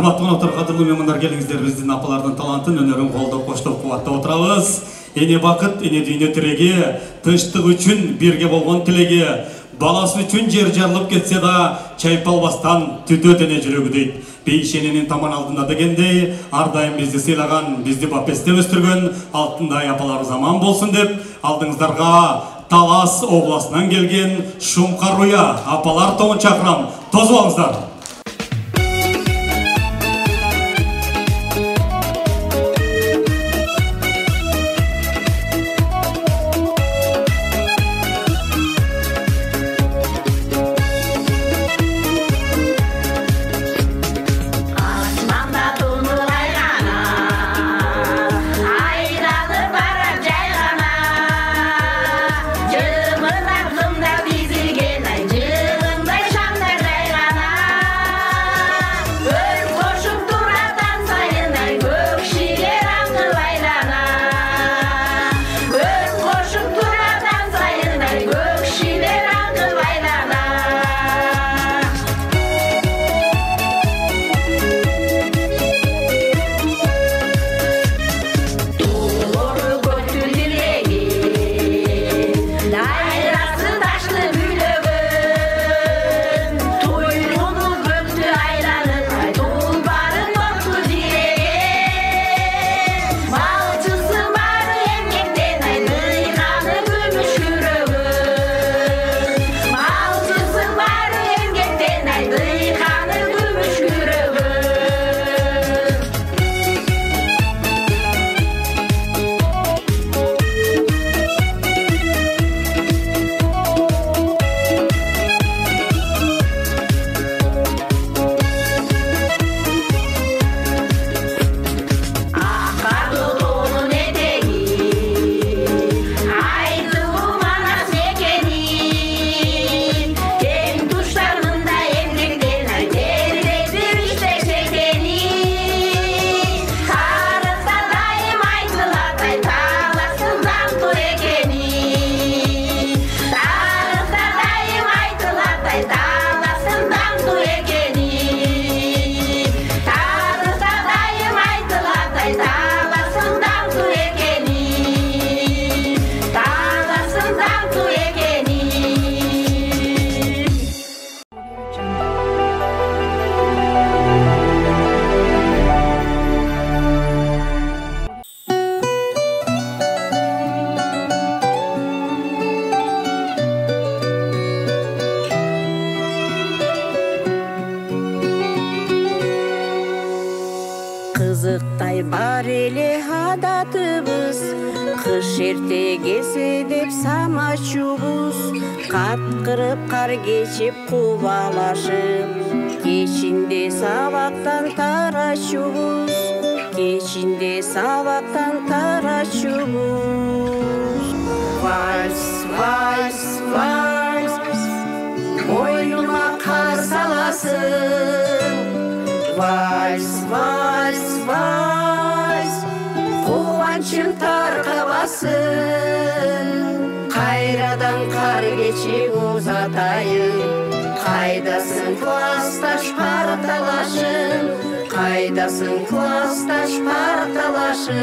Урматтуу коноктору, кадырлуу меймандар, келиңиздер, биздин апалардын талантын, өнөрүн колдоп, коштоп, кубаттап отурабыз. Эне бакыт, эне дүйнө тиреги, тынчтык үчүн бирге болгон тилеги, баласы үчүн жер жарылып кетсе да, чайпалбастан түтөт эне жүрөгү дейт. Бейшененин таман алдында дегендей, ар дайым бизди сыйлаган, бизди бапестеп өстүргөн алтындай апаларыбыз аман болсун деп, алдыңыздарга Талас областынан келген Шумкаруя апалар тобун чакырам. Тосуп алыңыздар. Кызыктай бар эле адатыбыз, кыш эрте келсе деп самачубуз, каткырып кар кечип кубалашып, кечинде сабактан тарачубуз, кечинде сабактан тарачубуз. Вальс, вальс, вальс, мойнума кар саласың. Вальс, вальс, вальс, кубанчым таркабасын. Кайрадан кар кечип узатайын, кайдасың классташ парталашым, кайдасың классташ парталашым.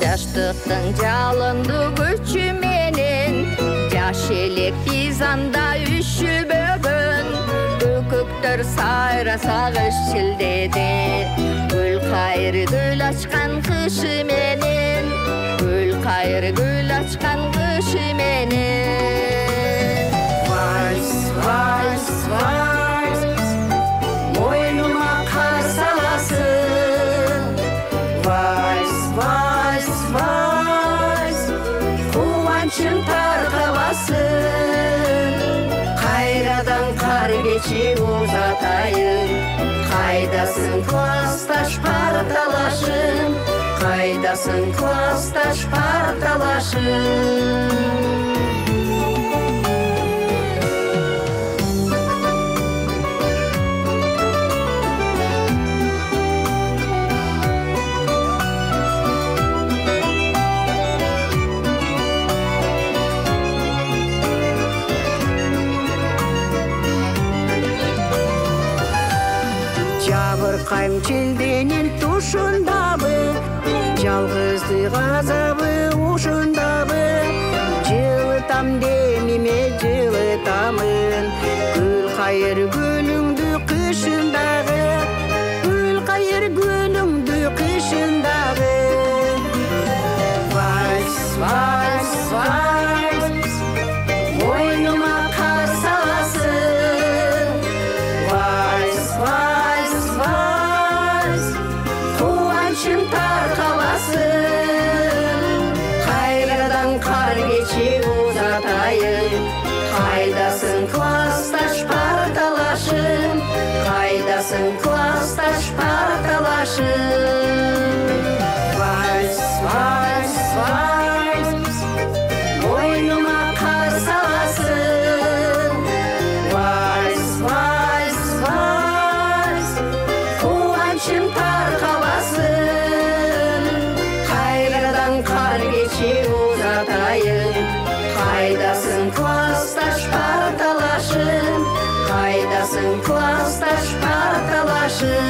Жаштыктын жалынды күчү менен, жаш элек биз анда үшүбөгөн, Ötür sayra sağış çildedi Gül kayır gül açkan kışı menin Gül kayır gül açkan kışı menin Vals, vals, vals Boynuma kar salasın Vals, vals, vals Kuvançın tarkavasın Kayradan kar geçi uzatayım Kaydasın klastaş partalaşın Kaydasın klastaş partalaşın Jabırkayım çildenin tuşundabı Жалғыздық азабы ушындабы Жылытам демиме жылытамын Гүл қайыр гүліңді қышындағы Гүл қайыр гүліңді қышындағы Вальс, вальс, вальс Мойныма қар саласың Вальс, вальс, вальс Қуанышым тарқаласын Қайрадан қар кечи uzatayım Қайдасың классташ парталашын Қайдасың классташ парталашын Вальс, вальс, вальс Мойныма қар саласың Вальс, вальс, вальс Қуанышым тарқаласын Қайрадан қар кечи uzatayım Қайдасың классташ парталашын Қайдасың классташ парталашын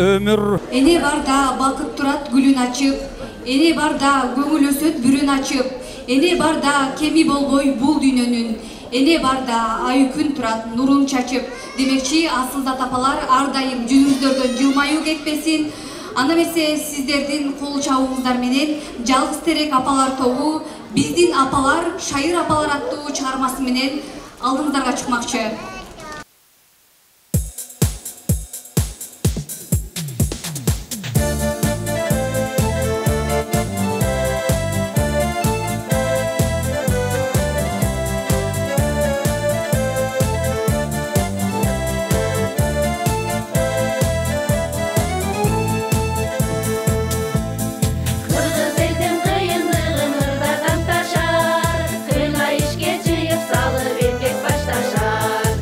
Өмір Эне барда бакыт турат гүлүн ачып, эне барда көңүл өсөт бүрүн ачып, эне барда кеми болбой бул дүйнөнүн, эне барда ай күн турат нурун чачып. Демекчи асылзат апалар ар дайым жүзүңүздөрдөн жылмаюу кетпесин. Анда эмесе сиздердин кол чабууңуздар менен Жалгыз терек апалар тобу биздин апалар шайыр апалар аттуу чыгармасы менен алдыңыздарга чыкмакчы. Kırgız elden kıyındığın ırdadan taşar Kıyla işke çıyıp salıp erkek baştaşar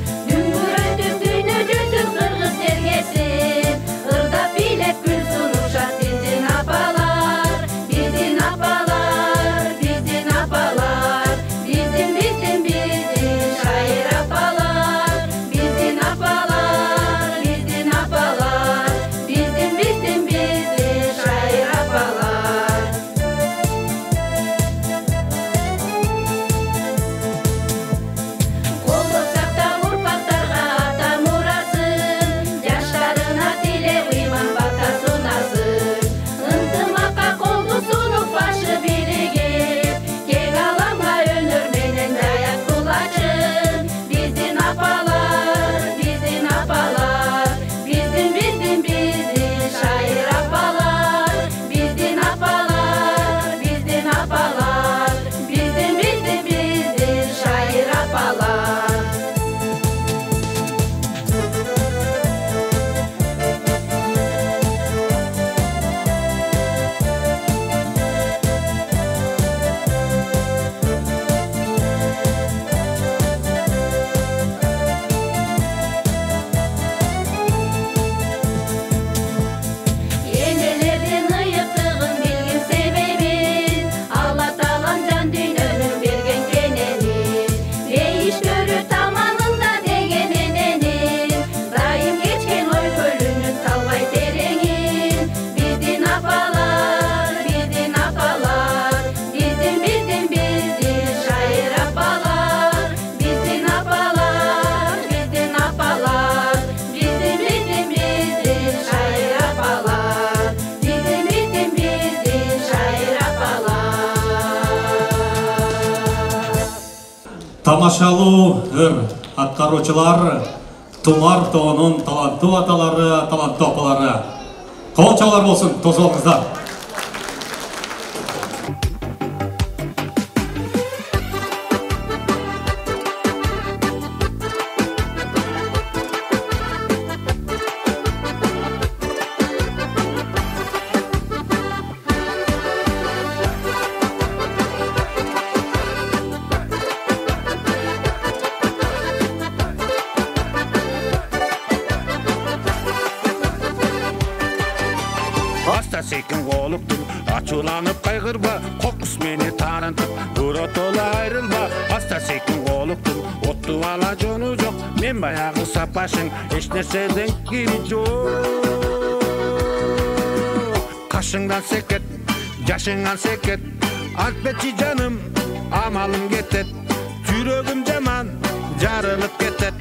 Тамашалуу аткаруучулар, Тумар тоонун таланттуу аталары, таланттуу апалары. Кол чабуулар болсун, тосуп алыңыздар. Sekin qoluqdur, açulanıp qaygırba, qoqus meni tarıntıb, Urotola ayrılba, asta sekin qoluqdur, ottu ala jonu жоқ, men bayağı sapaşın, eş nerseden kiri жоқ. Kaşыңdan seket, yaşыңdan seket, Alpetçi canım, amalım ketet, Жүрөгüm жаман, жарылып кетет.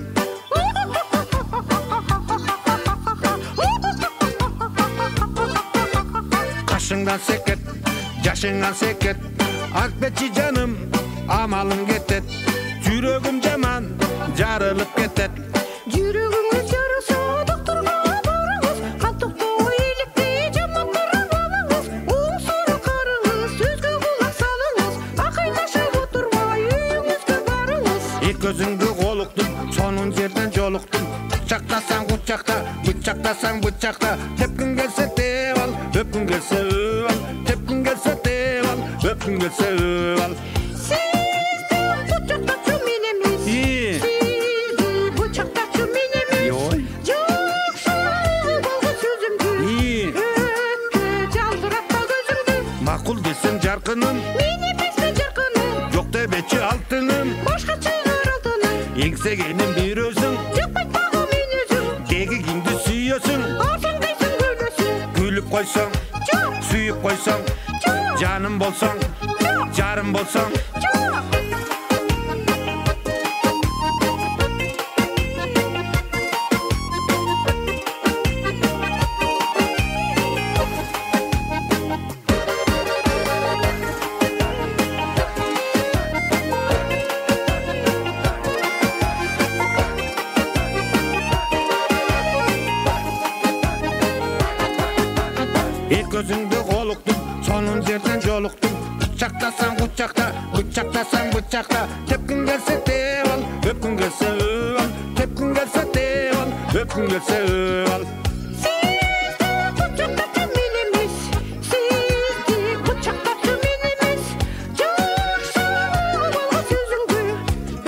Kaşыңdan seket, yaşыңdan seket, Alpetçi canım, amalım ketet, Жүрөгüm жаман, жарылып кетет. Жүрөгүңүз жарылса, докторго барыңыз, кан токтоо ийгиликти жаман карап алыңыз, оң сору карыңыз, сөзгө кулак салыңыз, акыйлашып отурбай үйүңүзгө барыңыз. Эки көзүңдү колуктум, сонун жерден жолуктум, Бычактасаң бычакта, бычактасаң бычакта, тепкин келсе теп ал, өпкүн келсе өп ал, тепкин келсе теп ал, өпкүн келсе өп ал. Сизди бычактачу мен эмес, сизди бычактачу мен эмес, жакшы болгон сөзүмдү, өткө жалдырапта көзүмдү. Макул десең жаркыным, Мен эмесмин жаркыным, жок дебечи алтыным, башка чыгар алтыным, эңсегеним бир өзүң, жакпайт мен өзүм, деги кимди сүйөсүң, арзандайсың күлөсүң, күлүп койсоң, сүйүп койсоң, жаным болсоң, жарым болсоң. Эки көзүңдү колуктум, сонун жерден жолуктум, Бычактасаң бычакта, бычактасаң бычакта, тепкин келсе теп ал, өпкүн келсе өп ал, тепкин келсе теп ал, өпкүн келсе өп ал. Сизди бычактачу мен эмес, сизди бычактачу мен эмес, жакшы болгон сөзүңдү,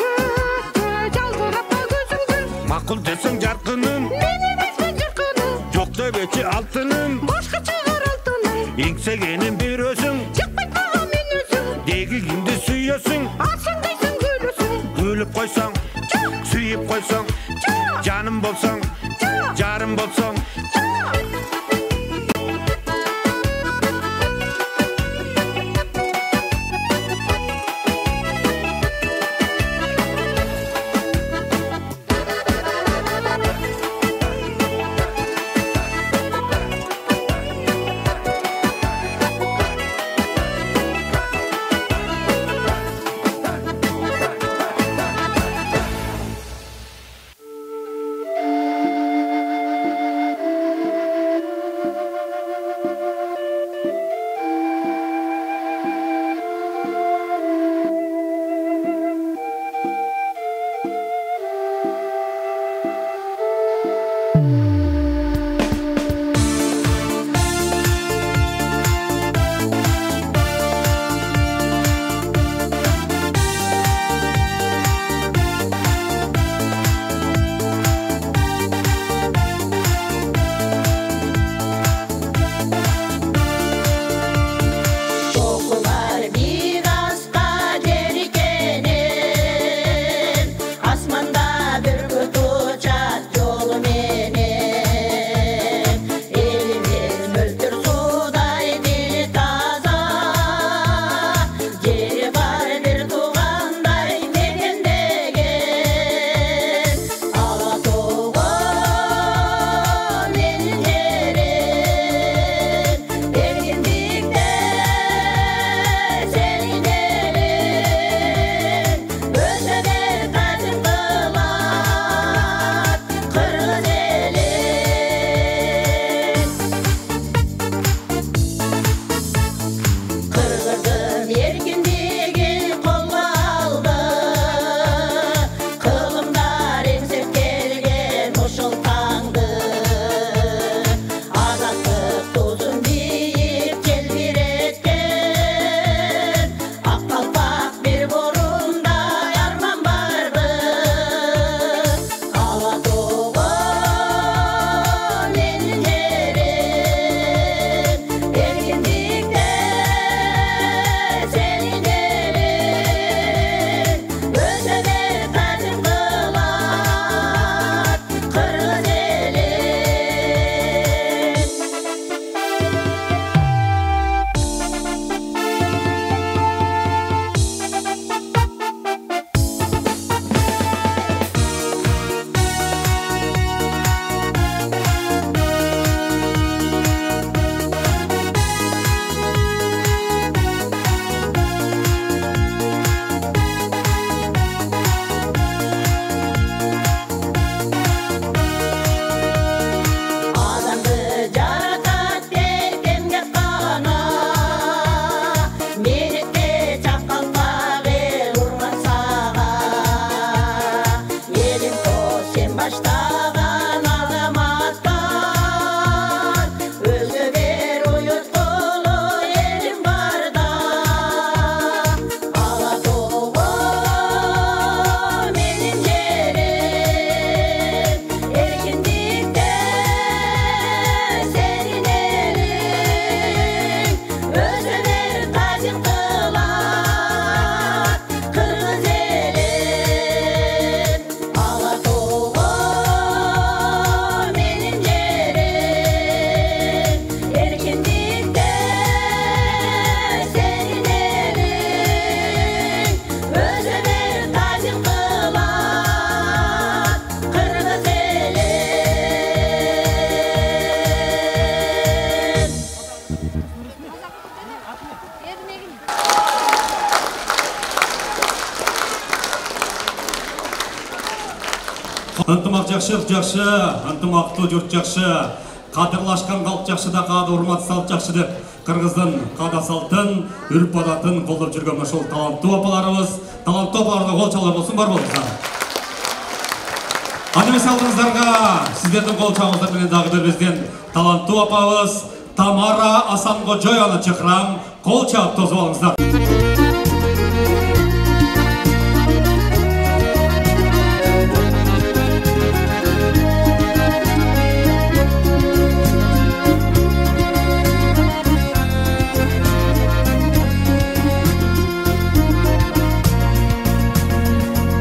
өткө жалдырапта көзүңдү. Макул десең жаркыным, Мен эмесмин жаркыным, жок дебечи алтыным, башка чыгар алтыным, эңсегеним бир өзүң, жакпайт мен өзүм, деги кимди сүйөсүң, арзандайсың күлөсүң, күлүп койсоң, сүйүп койсоң, жаным болсоң, жарым болсоң. Ынтымақ жақшы, ынтымақты жұрт жақшы, қадырлашқан қалып жақшы да қады урмат салт жақшы деп Қырғыздың қада салтын, үріп адатын қолдап жүрген ошол таланттуу апаларыбыз, қол чалар болсын, бар болыңыздар. Анемесе алдыңыздарға сіздердің қол чалыңыздар менен дағы дөрбезден таланттуу апабыз Тамара Асанғожоеваны чакырам, қол чалып тосып алыңыздар.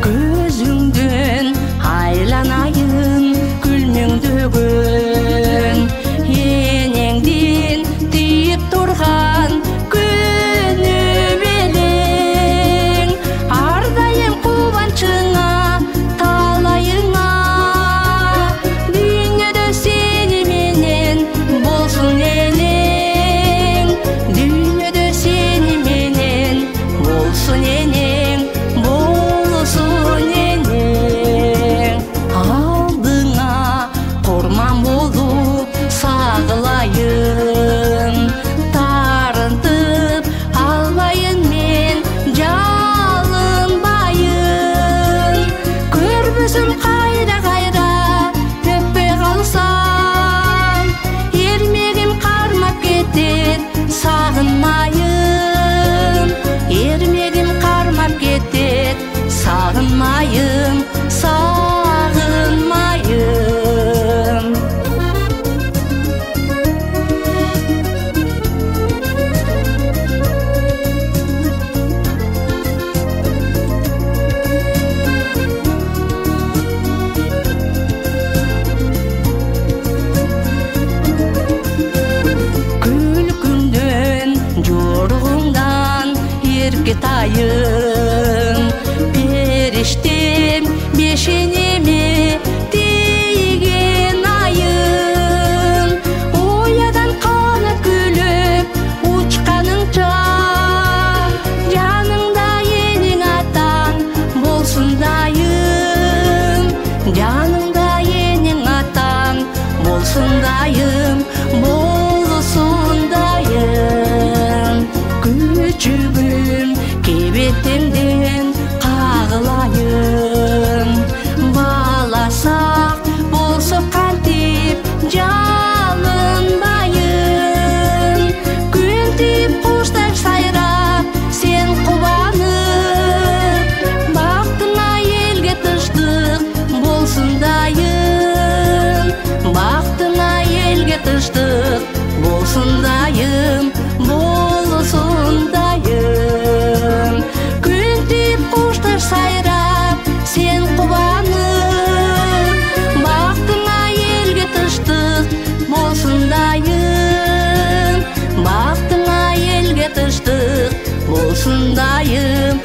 Көзіңден айланайын күлмеңдөгөн енеңден тиіп тұрған күнім едің ардайым қуанышыңа талайыңа дүниеде сеніменен болсын енең дүниеде сеніменен болсын енең болсын енең алдыңа қорман болып сағылайын тарынтып алайын мен жалынбайын көрбісім қайда өппей қалсам ермегім қармап кетет сағынмайын ермегім қармап кетет сағынмайын күлкіңден жорығыңдан еркетайын періштем бешенеме тиген айын оядан қанат күліп ұшқаныңша жаныңда енең атаң болсындайым жаныңда енең атаң болсындайым күчігім кебетемден қағылайын баласақ болсып қантип жалынбайын күн тиіп құштар сайрап сен қубанып бақытыңа елге тыштық болсындайын бақытыңа елге тыштық болсындайым болсындайым күн тиіп құштар сайрап сен қубанып бақытыңа елге тыштық болсындайым бақытыңа елге тыштық болсындайым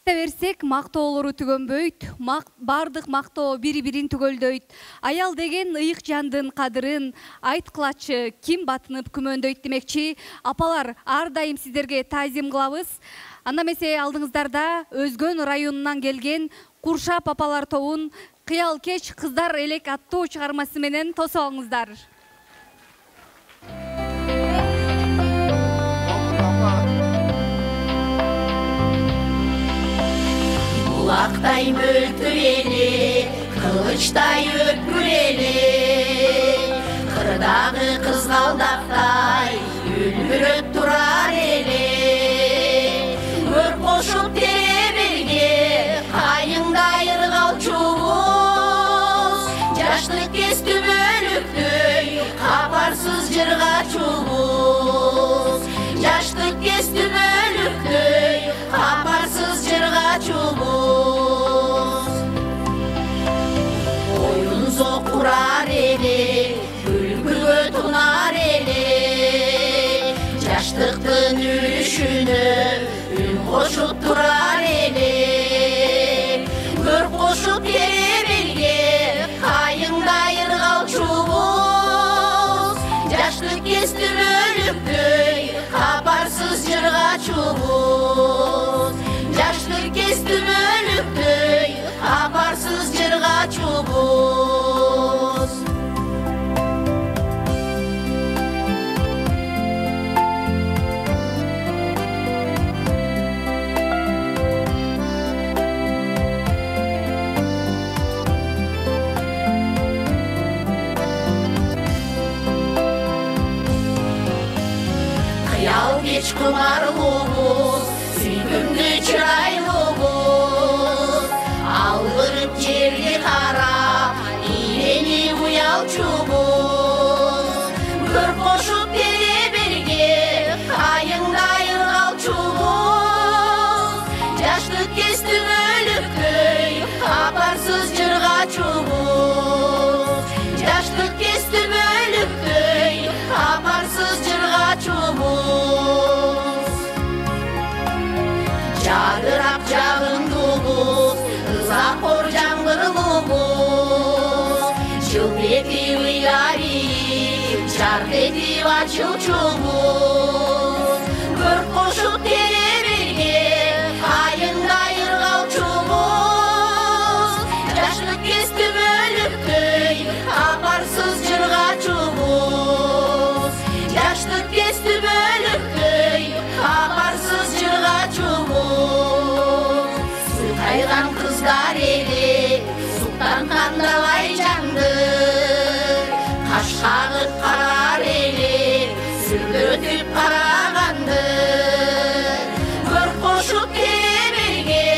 берсек мактоолору түгөнбөйт, бардык мактоо бири-бирин түгөлдөйт. Аял деген ыйык жандын кадырын айткылачы, ким батынып күмөндөйт демекчи. Апалар, ар дайым сиздерге таазим кылабыз. Анда эмесе алдыңыздарда Өзгөн районунан келген Куршап апалар тобун Кыял кеч кыздар элек аттуу чыгармасы менен тосуп алыңыздар. Bulakтай мөлтүрели, кылычтай өткүрели, кырдагы кызгалдактай үлбүрөп турар эли. Өр кошуп теребелге, кайыңдай ыргалчубуз, жаштык кести бөлүктөй, капарсыз жырга чубуз. Жаштык кести бөлүктөй, капарсыз жырга чубуз. Oyun zokurar eli, күлкүгө тунар eli, жаштыктын үлүшүнө үн кошуп турар eli. Өр кошуп теребелге, кайыңдай ыргалчубуз, жаштык кести бөлүктөй, апарсыз жырға чубуз жаштык кестим өлүктөй апарсыз жырға чубуз Kıyal geç kumarlığımız, süykümlü çıraylıbız. Aldırıp жерге қарап, иленіп уялчубыз. Бір қошып бере берге, қайыңдайыр қалчубыз. Жаштық кестім өліктөй, апарсыз жырға чубыз. Жаштық кестім өліктөй, апарсыз жырға чубыз. Жадырап жағындыбыз, ызақор жаңғырлыбыз. Жылт етіп ұярып, жарқ етіп ачылчубыз. Бір қошып тере берге, қайыңдайыр қалчубыз. Жаштық кестім өліктөй, апарсыз жырға чубыз. Жаштык кестим өлүктөй, апарсыз жырга чубуз. Сылкайган кыздар эли, суктан кандабай жанды. Каш кагып карар эли, сүрөтүп караганды. Бір кошуп теберге,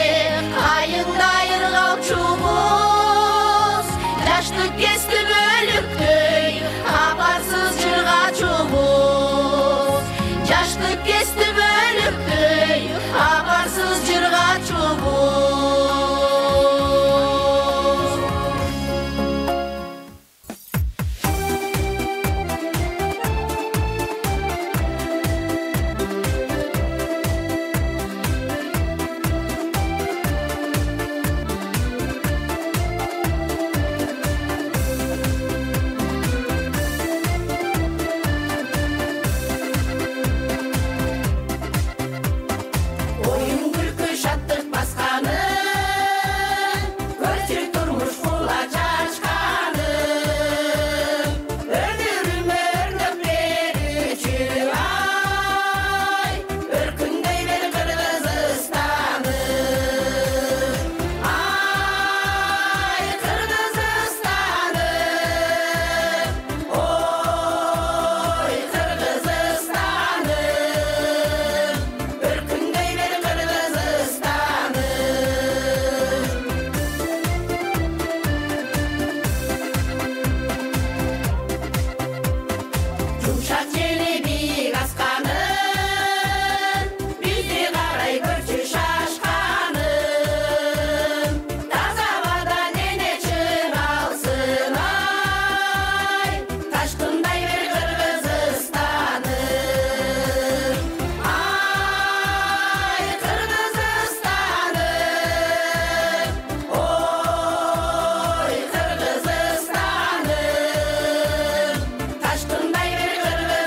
кайыңдайыр калчубуз. Жаштык кестим өлүктөй, апарсыз жырга чубуз. Жаштык кестим өлүктөй, апарсыз жырга чубуз. Oyun күлкі шаттық басқаны, көзір тұрмыш құла чашқаны. Өнерім өрніп беруші ай, өркіндей бер Қырғызстаны. Ай, Қырғызстаны, ой, Қырғызстаны. Өркіндей бер Қырғызстаны. Жұмшақ желебек асқанын, бізге қарай көрші шашқанын. Таза ауадан ене шығалсын ай, ташқындай бер Қырғызстаны. Ай, Қырғызстаны, ой, Қырғызстаны. Ташқындай бер Қырғызстаны.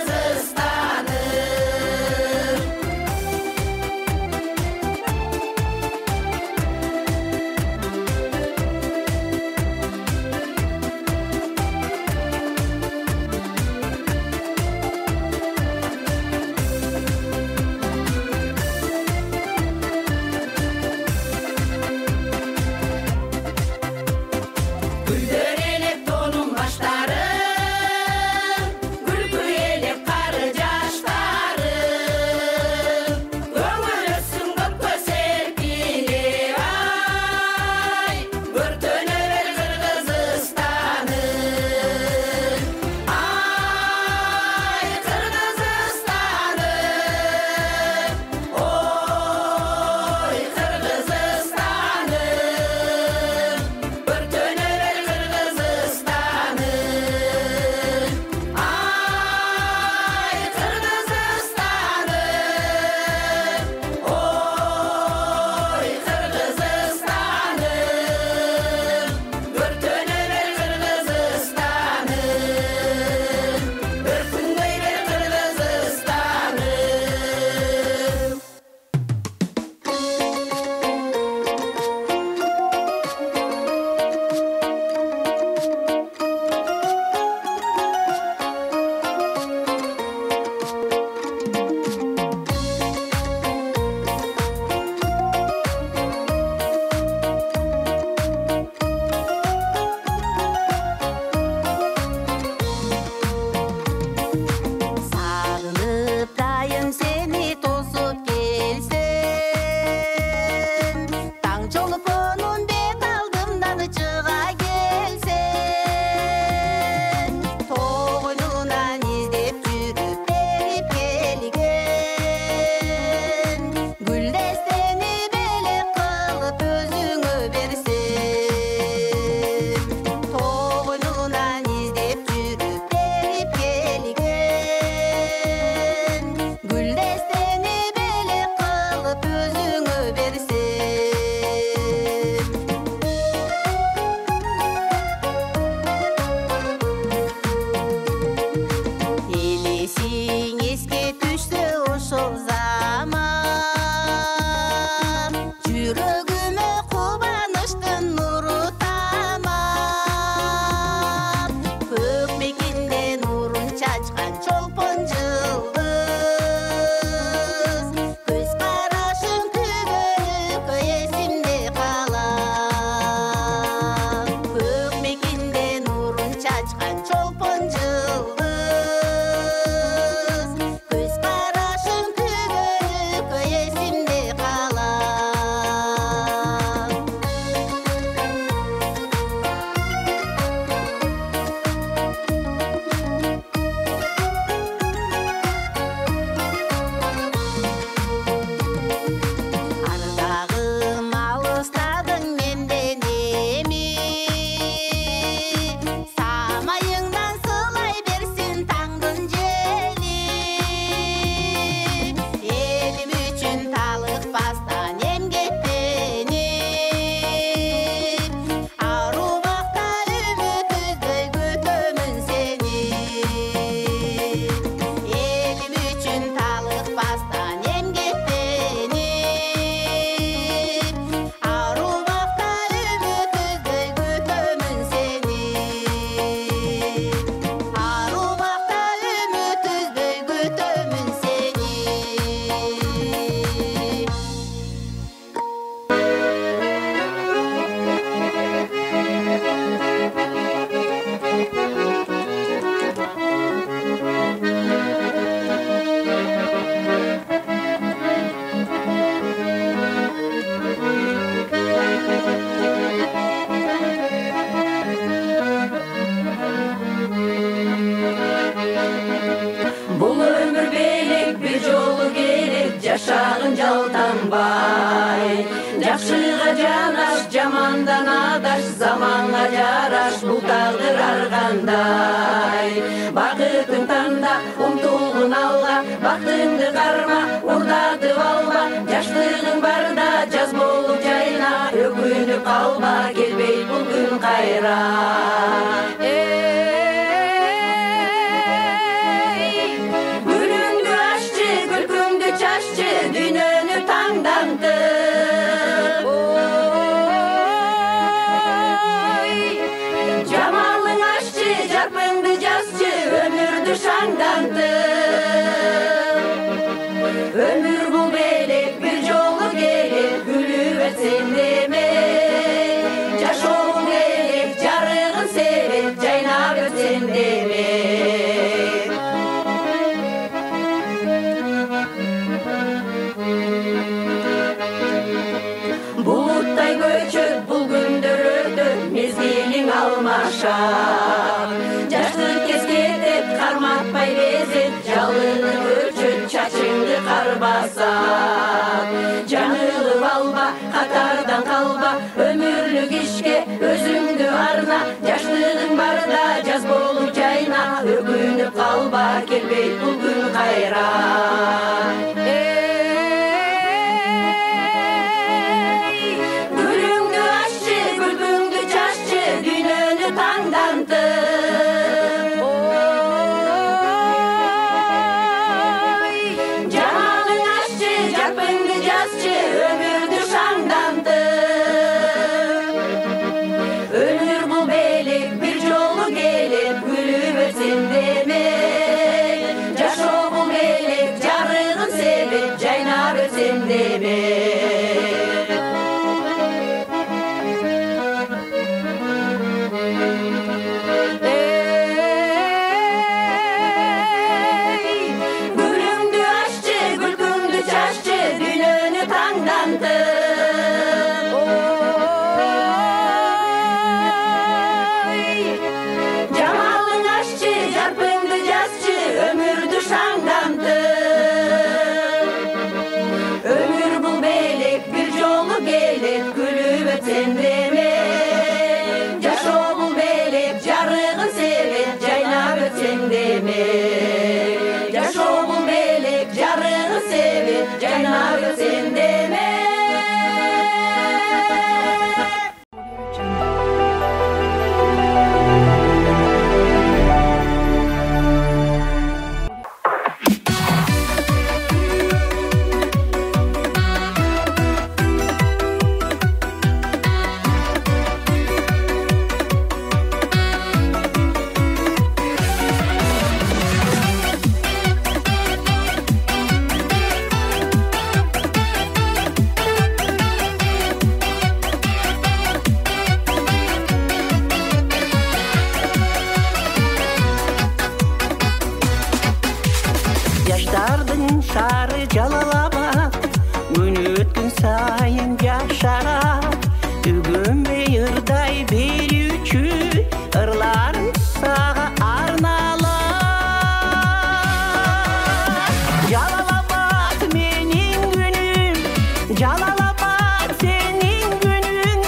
чачкан чолпон жылдыз көз карашың түгөнүк эсимде калам көк мекенде нурун чачкан чолпон жылдыз көз карашың түгөнүк эсимде калам Ардағым алыстадың менден эми самайыңдан сылай берсин таңдын жели элим үчүн талыкпастан эмгектенип арубакта үмүт үзбөй күтөмүн сени элим үчүн талыкпастан эмгектенип арубакта үмүт үзбөй күтөмүн сени арубакта үмүт үзбөй күтөмүн сени Бул өмүр белек бир жолу келет жашагын жалтанбай жакшыга жанаш жамандан адаш заманга жараш бул тагдыр ар кандай бакытың танда умтулгун алга бактыңды карма урдатып алба жаштыгың барда жаз болуп жайна өкүнүп калба келбейт бул күн кайра Gülüngdü aşçı, gülküngdü çaşçı, dünönü tangdantып. Jamalың aşçı, jarpыңды жазчы, ömürdü şаңдантып. Ömür bu belek, bir жолу келет, gülüp etsen demek. Жашоо керек, жарыгын себет, жайнап өтсен demek. Bulutтай көчөт бул күндөр өтөт мезгилиң алмашат жаштык кез кетет карматпай безет жалынып өчөт чачыңды кар басат жаңылып алба катардан калба өмүрлүк ишке өзүңдү арна жаштыгың барда жаз болуп жайна өкүнүп калба келбейт бул күн кайра Gülüngdü aşçı, gülküngdü çaşçı, dünönü tangdantып. Jamalың aşçı, jarpыңды жазчы, ömürdü şаңдантып. Ömür bu belek, bir жолу келет, gülüp ötsen demek. Жашоо бул белек, жарыгын себет, жайнап өтсен demek. Gülüngdü aşçı, gülküngdü çaşçı, dünönü tangdantып. Jamalың aşçı, jarpыңды жазчы, ömürdü şаңдантып. Ömür bul belek, bir жолу келет, gülüp ötsen demek. Жашоо бул белек, жарыгын себет, жайнап өтсен demek. Жашоо бул белек, жарыгын себет, жайнап өтсен demek. Жаштардын шары Жалалабад, күн өткөн сайын жашарат. Үгүнбөй ырдай берүүчү ырларын сага арналат. Жалалабад менин күнүм, Жалалабад сенин күнүң.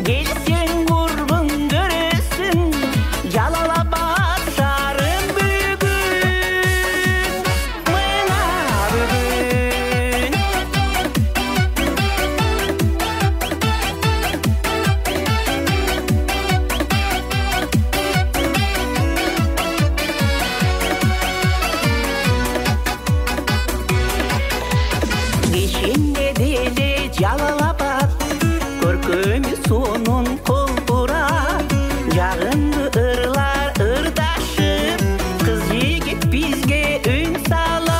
Келсең курбун көрөсүң, Жалалабад шаарым бүгүн. Мына бүгүн. Кечинде деле Жалалабад, көркөмү сонун колтурат. Жагымды ырлар ырдашып, кыз жигит бизге үн салат.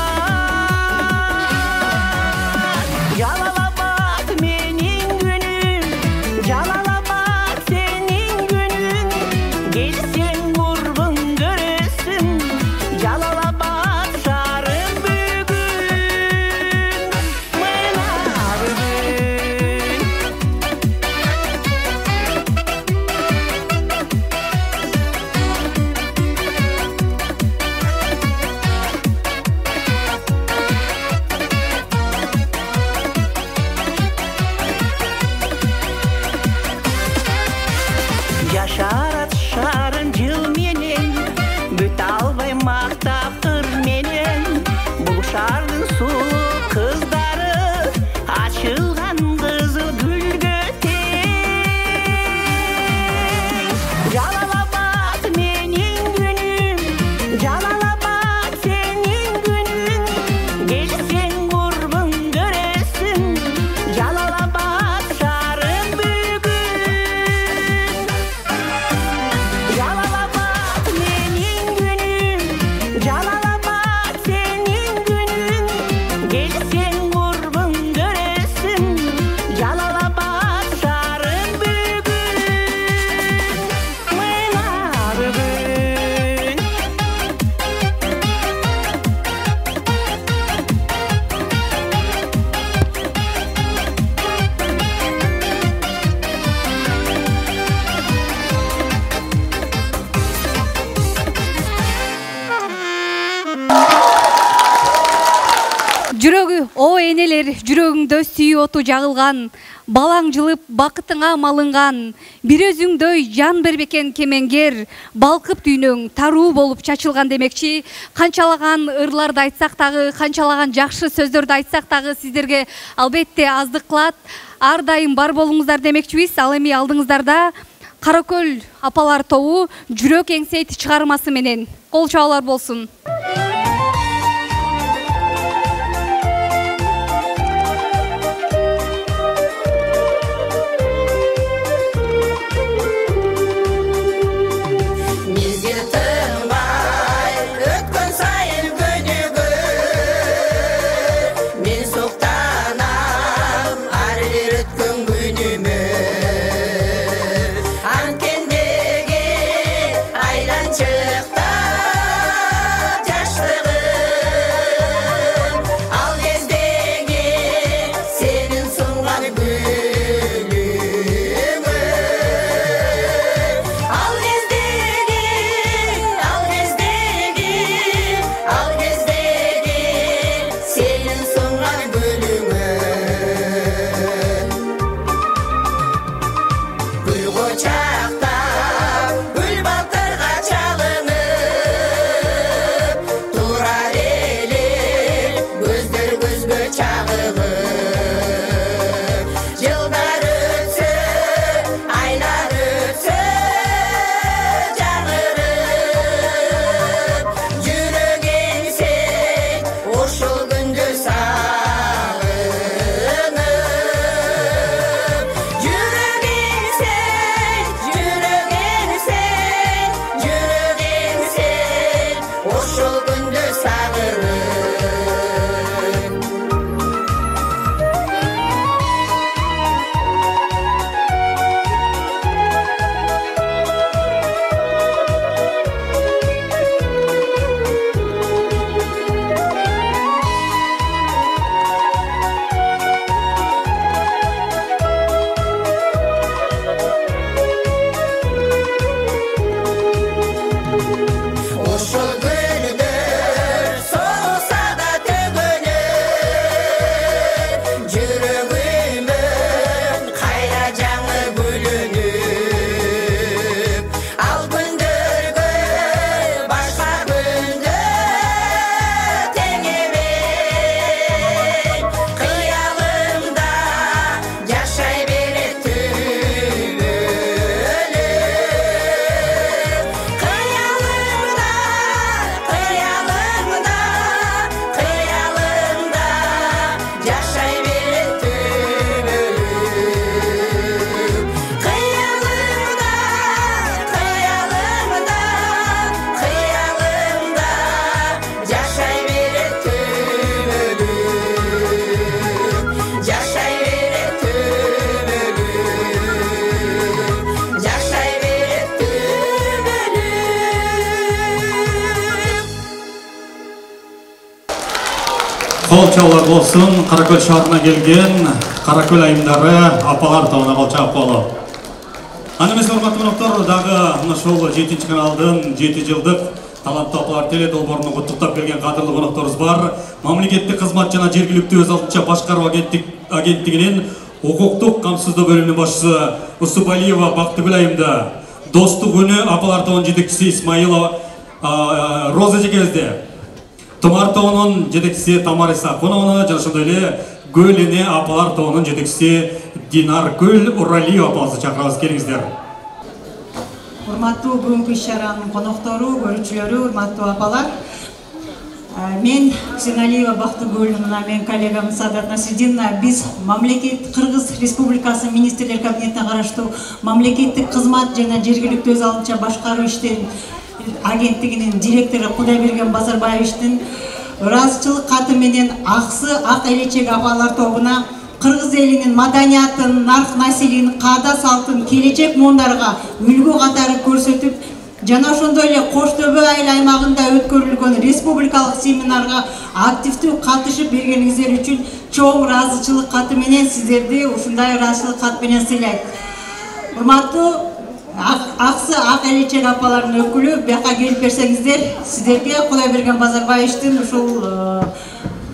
Жалалабад менин күнүм, Жалалабад сенин күнүң. Келсең курбун көрөсүң, Жалалабад шаарым бүгүн. Мына бүгүн. Жашарат шаарым жыл менен, бүт албай мактап ыр менен. Бул шаардын сулуу кыздары ачылган кызыл гүлгө тең. Жалалабад менин күнүм, Жалалабад сенин күнүң. Келсең курбун көрөсүң, Жалалабад шаарым бүгүн. Жалалабад менин күнүм, Жалалабад сенин күнүң. Келсең курбун көрөсүң, Жалалабад шаарым бүгүн. Мына бүгүн. Жүрөгү о энелер, жүрөгүңдө сүйүү оту жагылган, балаң жылып бакытыңа малынган, бир өзүңдөй жан бербекен кемеңгер, балкып дүйнөң таруу болуп чачылган демекчи. Канчалаган ырларды айтсак дагы, канчалаган жакшы сөздөрдү айтсак дагы сиздерге албетте аздык кылат. Ар дайым бар болуңуздар демекчибиз. Ал эми алдыңыздарда Каракөл апалар тобу Жүрөк эңсейт чыгармасы менен. Кол чабуулар болсун. Мезгил тынбай өткөн сайын көнүгө, мен суктанам ар бир өткөн күнүмө. Анткендеги айланчыкта Кол чабуулар болсун. Каракөл шаарына келген Каракөл айымдары апалар тобуна кол чабып коелу. Аны эмес урматтуу коноктор, дагы мына ушул 7 каналдын 7 жылдык таланттуу апалар теле долбоорун куттуктап келген кадырлуу конокторубуз бар. Мамлекеттик кызмат жана жергиликтүү өз алдынча башкаруу агенттигинин укуктук камсыздоо бөлүмүнүн башчысы Усубалиева Бактыгүл айымда, достук күнү апалар тобунун жетекчиси Исмаилова Роза жекебизде, Тумар тобунун жетекчиси Тамара Исакуновна жана ошондой эле Гүл эне апалар тобунун жетекчиси Динаргүл Уралиева апабызды чакырабыз, келиңиздер. Урматтуу бүгүнкү иш-чаранын коноктору, көрүүчүлөрү, урматтуу апалар. Мен Синалиева Бактыгүл, мына мен коллегам Садат Насиддинова, биз мамлекет Кыргыз Республикасы министрлер кабинетине караштуу мамлекеттик кызмат жана жергиликтүү өз алдынча башкаруу иштери агенттигинин директору Кудайберген Базарбаевичтин ыраазычылык каты менен Аксы Ак Элечек апалар тобуна Кыргыз элинин маданиятын, нарк-насилин, каада салтын келечек муундарга үлгү катары көрсөтүп, жана ошондой эле Кош Төбө айыл аймагында өткөрүлгөн республикалык семинарга активдүү катышып бергениңиздер үчүн чоң ыраазычылык каты менен сиздерди ушундай ыраазычылык кат менен сыйлайт. Урматтуу Аксы Ак Элечек апалардын өкүлү, бияка келип берсеңиздер, сиздерге Кудайберген Базарбаевичтин ушул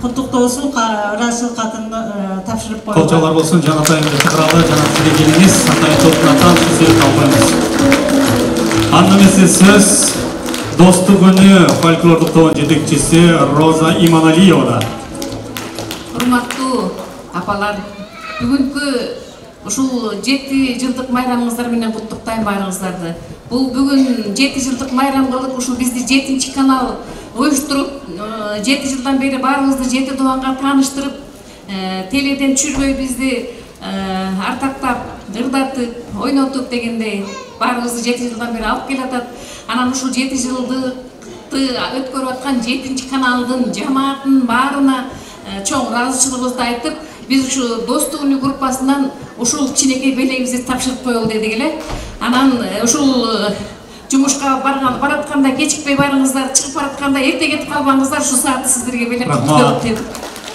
куттуктоосун ыраазычылык катын тапшырып коюлган. Колчалар болсун, жана атайымды чакыралы, жана сизге келиңиз, атайын топтун атынан сиздерди талкуйбуз. Аны эмесе сөз достук күнү фольклордук тобунун жетекчиси Роза Иманалиевада. Урматтуу апалар, бүгүнкү ушул 7 жылдык майрамыңыздар менен куттуктайм баарыңыздарды. Бул бүгүн 7 жылдык майрам кылып, ушул бизди 7 канал уюштуруп, 7 жылдан бери баарыбызды 7 дуанга тааныштырып, теледен түшүрбөй бизди артактап, ырдатып, ойнотуп дегендей баарыбызды 7 жылдан бери алып келатат. Анан ушул 7 жылдыкты өткөрүп аткан 7 каналдын жамааттын баарына чоң ыраазычылыгыбызды айтып, биз ушу достук күнү группасынан ушул кичинекей белегибизди тапшырып коелу дедик эле. Анан ушул жумушка баратканда кечикпей барыңыздар, чыгып баратканда эрте кетип калбаңыздар, ушу саатты сиздерге белек коелуп дедик.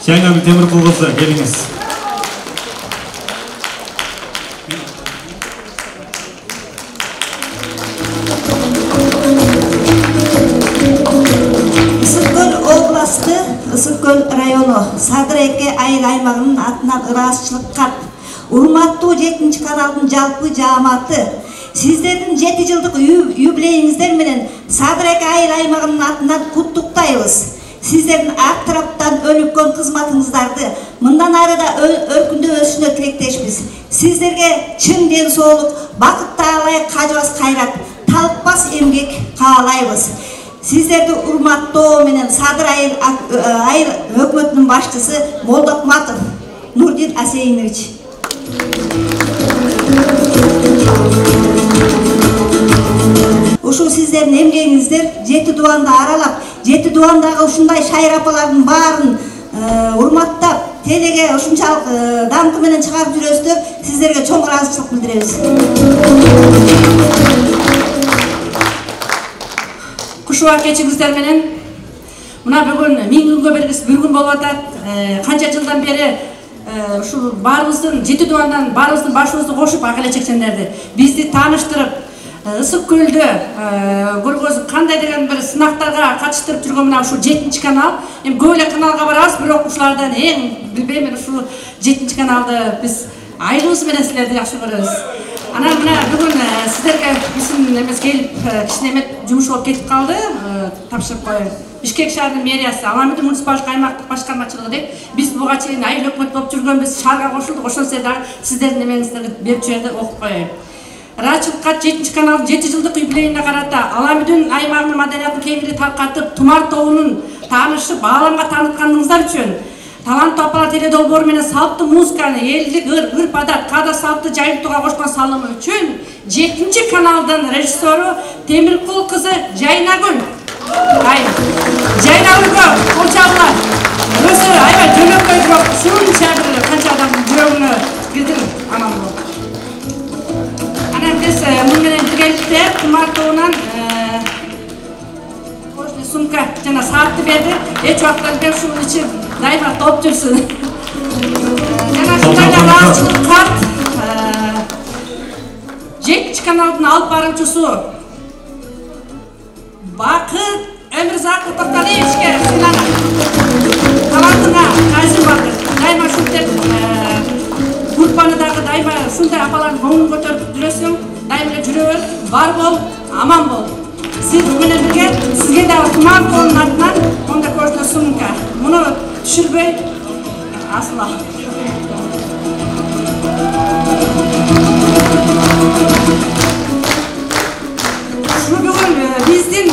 Жайнагүл Темиркул кызы, келиңиз. Ысыккөл району Садыр-Эке айыл аймагынын атынан ыраазычылык кат. Урматтуу 7 каналдын жалпы жааматы, сиздердин 7 жылдык юбилейиңиздер менен Садыр-Эке айыл аймагынын атынан куттуктайбыз. Сиздердин ак тараптан өнүккөн кызматыңыздарды мындан ары да өркүндөшүнө тилектешпиз. Сиздерге чын ден соолук, бакыт таалай, кажыбас кайрат, талыкпас эмгек каалайбыз. Сиздерди урматтоо менен Садыр айыл өкмөтүнүн башчысы Молдокматов Нурдин Асейнович. Ушул сиздердин эмгегиңиздер 7 дуанды аралап, 7 дуандагы ушундай шайыр апалардын баарын урматтап, телеге ушунчалык даңкы менен чыгарып жүрөсүздөр, сиздерге чоң ыраазычылык билдиребиз. Кушуак кечиңиздер менен мына бүгүн 1000 күнгө бергис бир күн болуп атат. Канча жылдан бери ушул баарыбыздын 7 дуандан баарыбыздын башыбызды кошуп Ак Элечекчендерди бизди тааныштырып, Ысык-Көлдө көргөзүп, кандай деген бир сынактарга катыштырып жүргөн мына ушул 7 канал. Эми көп эле каналга барабыз, бирок ушулардан эң билбейм, мен ушул 7 каналды биз айылыбыз менен силерди жакшы көрөбүз. Анан мына бүгүн сиздерге биздин эмес келип кичине эмет жумуш болуп кетип калды, тапшырып коеюн. Бишкек шаарынын мэриясы, Аламиди муниципалдык аймактык башкармачылыгы деп биз буга чейин айыл өкмөт болуп жүргөнбүз, шаарга кошулдук. Ошол дагы сиздердин эмеңиздерди берип жиберди, окуп коеюн. Ыраазычылыкка 7 каналдын 7 жылдык юбилейине карата Аламидин аймагынын маданиятын кеңири таркатып, Тумар тобунун таанышып, ааламга таанытканыңыздар үчүн таланттуу апалар теле долбоору менен салттуу музыканы, элдик ырп адат, каада салтты жайылтууга кошкон салымы үчүн 7 каналдын режиссеру Темиркул кызы Жайнагүл Жайнагүлгө кол чабуулар. Өзү аябай жөнөкөй, бирок ушунча бир канча адамдын жүрөгүнө кирдирип анан болду. Анан биз муну менен биргеликте Тумар тобунан сумка жана саатты берди. Эч убакта бер ушунун ичи дайыма толуп жүрсүн. Жана ушундай эле ыраазычылык карт 7-каналдын алып баруучусу Бакыт Өмүрзаков Токталиевичке сыйланган. Талантына Казим Бакыт. Дайыма ушинтип группаны дагы дайыма ушундай апалардын көңүлүн көтөрүп жүрөсүң. Дайыма эле жүрө бер, бар бол, аман бол. Сиз менен бирге сизге дагы туман колунун артынан монда көзүнө сумка. Муну түшүрбөй асла. Бүгүн биздин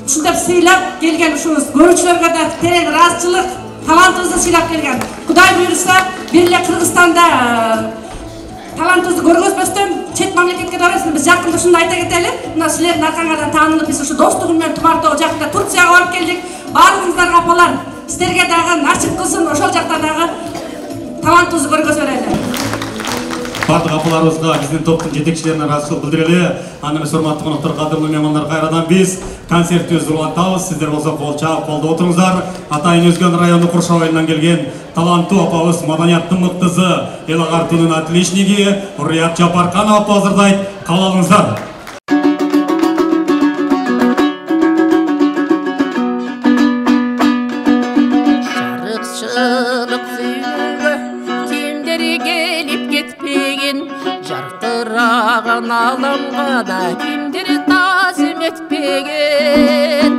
ушундай сыйлап келген ушубуз көрүүчүлөргө да терең ыраазычылык, талантыбызды сыйлап келген. Кудай буйруса, бир эле Кыргызстанда талантыбызды көргөзбөстөн чет мамлекетке барабыз. Биз жакында ушуну айта кетели. Мына силердин аркаңардан таанылып биз ушу достугум менен Тумартоо жакында Турцияга барып келдик. Баарыңыздарга апалар, сиздерге дагы начып кылсын, ошол жакта дагы талантыбызды көргөзө берели. Бардык апаларыбызга биздин топтун жетекчилерине ыраазычылык билдирели. Аны эмес урматтуу коноктор, кадырлуу меймандар, кайрадан биз концертибизди улантабыз. Сиздер болсо кол чаап колдоп отуруңуздар. Атайын Өзгөн району Куршау айылынан келген таланттуу апабыз, маданияттын мыктызы, эл агартуунун отличниги Урият Жапарканова апа азырдайт. Кабыл алыңыздар. Аламга да кимдир тазим этпеген.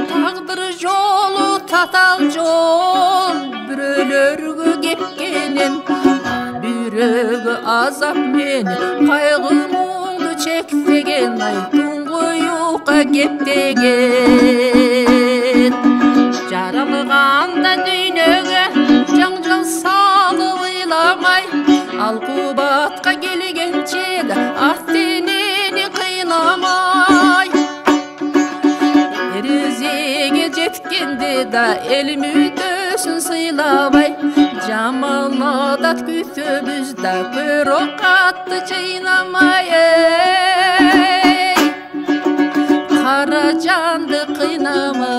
Тагдыр жолу татал жол, бирөөлөргө кепкенен, бирөөгө азап менен кайгы муңду чектеген. Ай туңгуюкка кептеген. Жаралганда дүйнөгө жаңжал салып ыйламай, алкубатка келгенче да артенени кыйнамай. Терезеге жеткенде да эл мүддөсүн сыйлабай, жаман адат күтөбүз да көрөк катты чыйнамай. Кара жанды кыйнамай.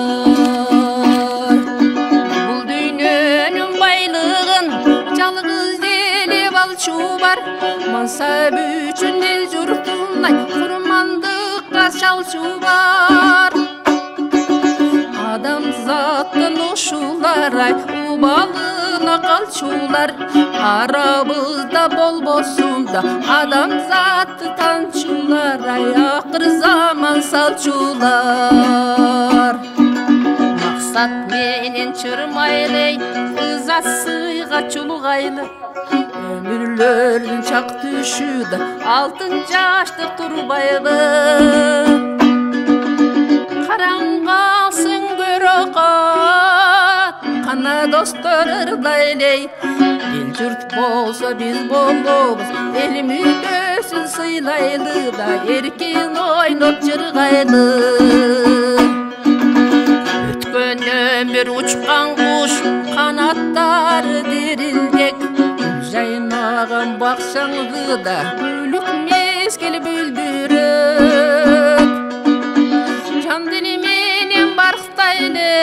Бул дүйнөнүн байлыгын жалгыз бар, мансап үчүн эл журтунай курмандыкка чалчу бар. Адамзаттын ушулар ай убалына калчулар, арабызда болбосун да адамзатты танчулар. Ай акыр заман салчулар. Максат менен чырмайлай, ыза сыйга чулгайлы, өмүрлөрдүн чак түшү да алтын жаштык турбайлы. Караңгалсың көрөк ат, кана достор ырдайлай. Эл журт болсо биз болобуз, эл мүддөсүн сыйлайлы да эркин ойноп жыргайлы. Өткөн өмүр учкан куш, канаттары дирилдек, жайнаган бакчаңды да бүлүк мезгил бүлдүрөт. Жан дили менен барктайлы,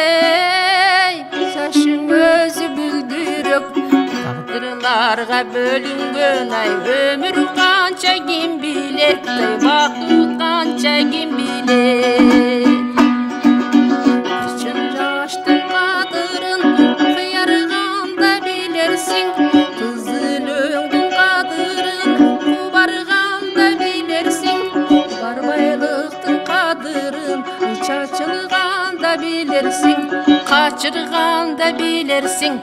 жашың өзү бүлдүрөк. Тагдырларга бөлүнгөн ай өмүр канча ким билет, бакыт канча ким билет. Чын жаштын кадырын кыярганда билерсиң, качырганда билерсиң,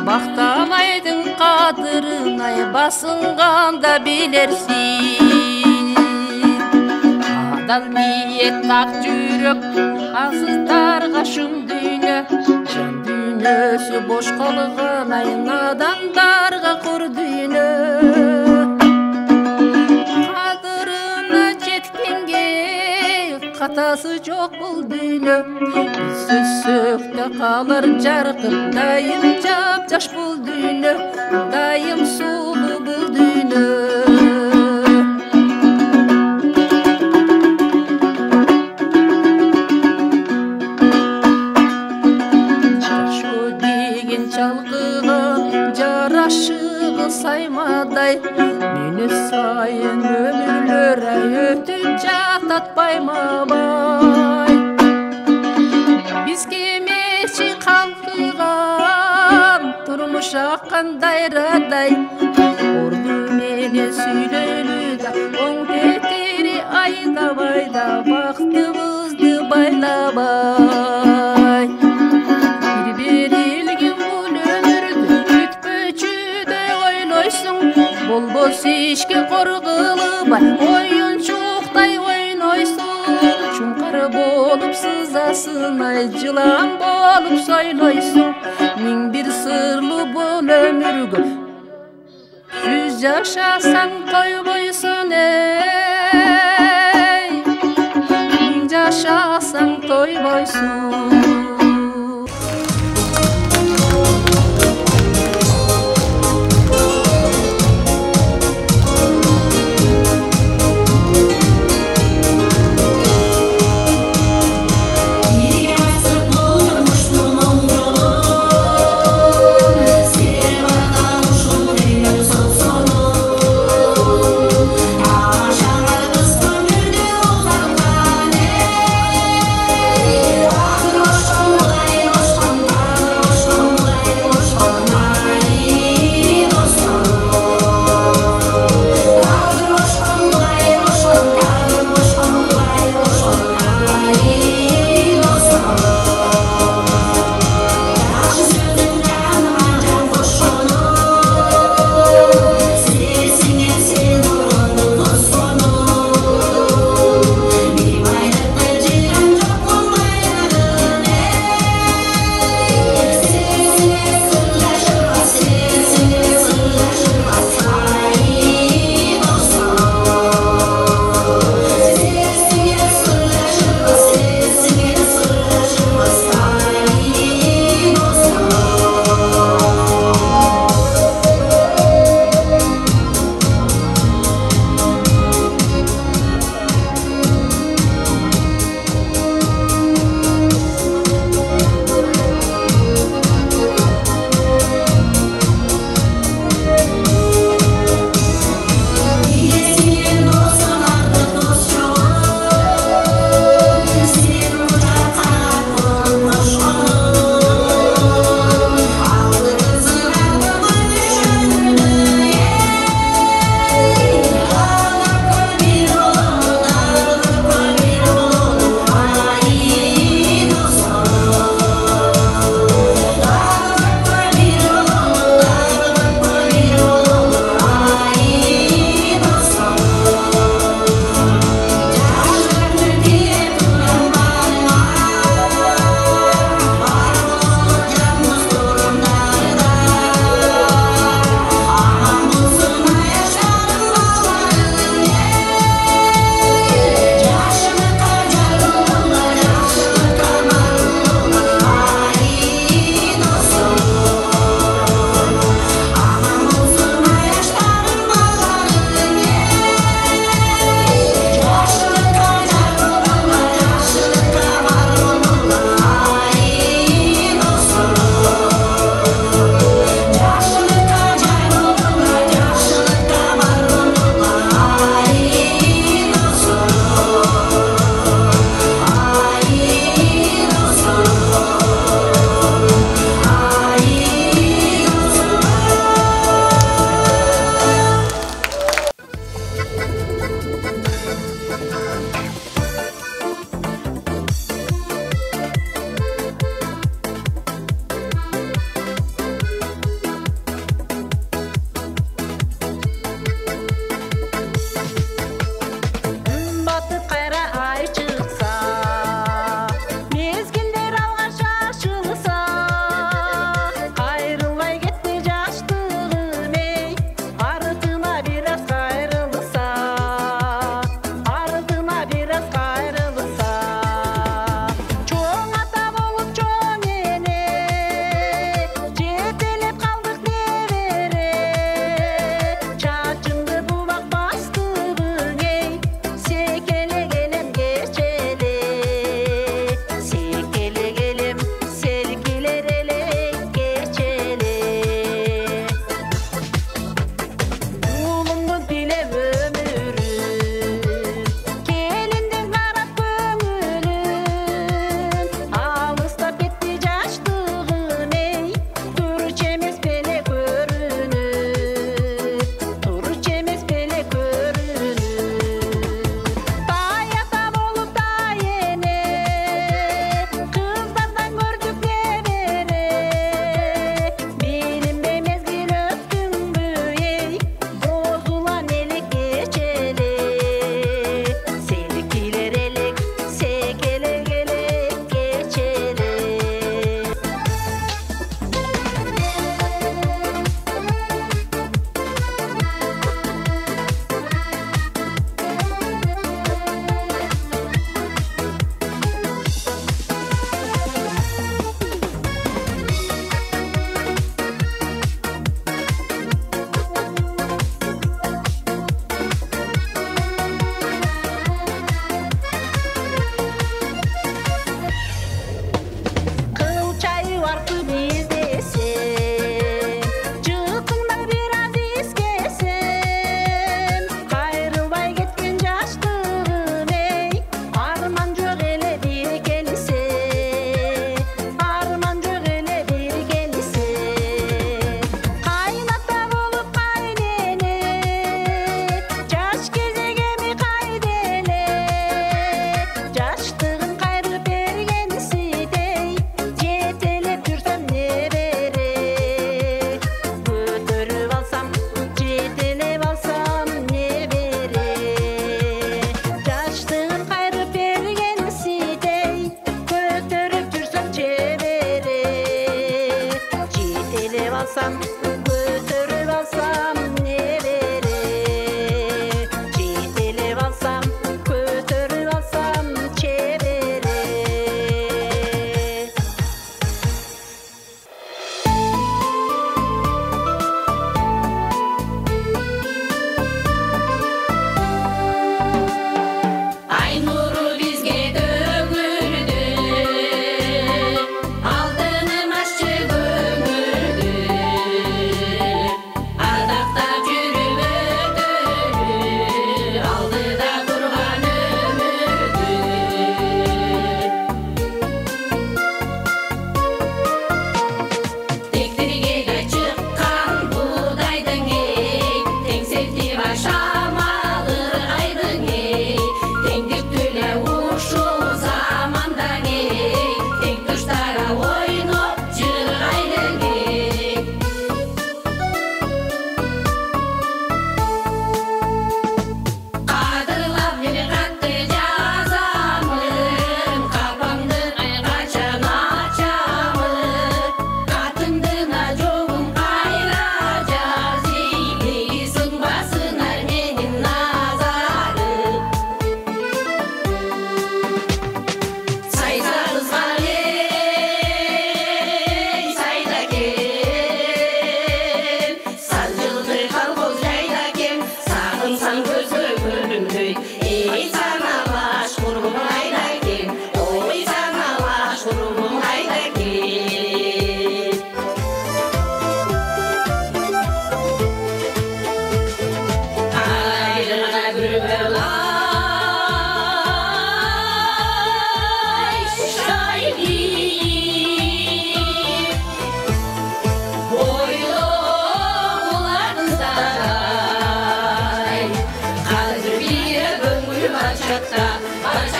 бакталайдын кадырын, ай басынганда билерсиң. Адал ниет ак жүрөк, азыздарга шын дүйнө, жан дүйнөсү бош калган, ай надандарга кур дүйнө. Кадырына жеткенге катасы жок бул дүйнө, сөзсөк да калар жаркып, дайым жап-жаш бул дүйнө, дайым сулуу бул дүйнө. каймабай. Бизге мечи калкыган турмуш аккан дайрадай. Орду менен сүйлөлү да оң тетери айдабай да бактыбызды байлабай. Бир берилген бул өмүрдү күтпөчүдөй ойлойсуң, болбос ишке коргулубай оюнчуктай ойнойсуң. Чуңкар болуп сызасың, ай жылан болуп сойлойсуң. Миң бир сырлуу бул өмүргө 100 жашасаң тойбойсуң, эй. 1000 жашасаң тойбойсуң. Aşağıda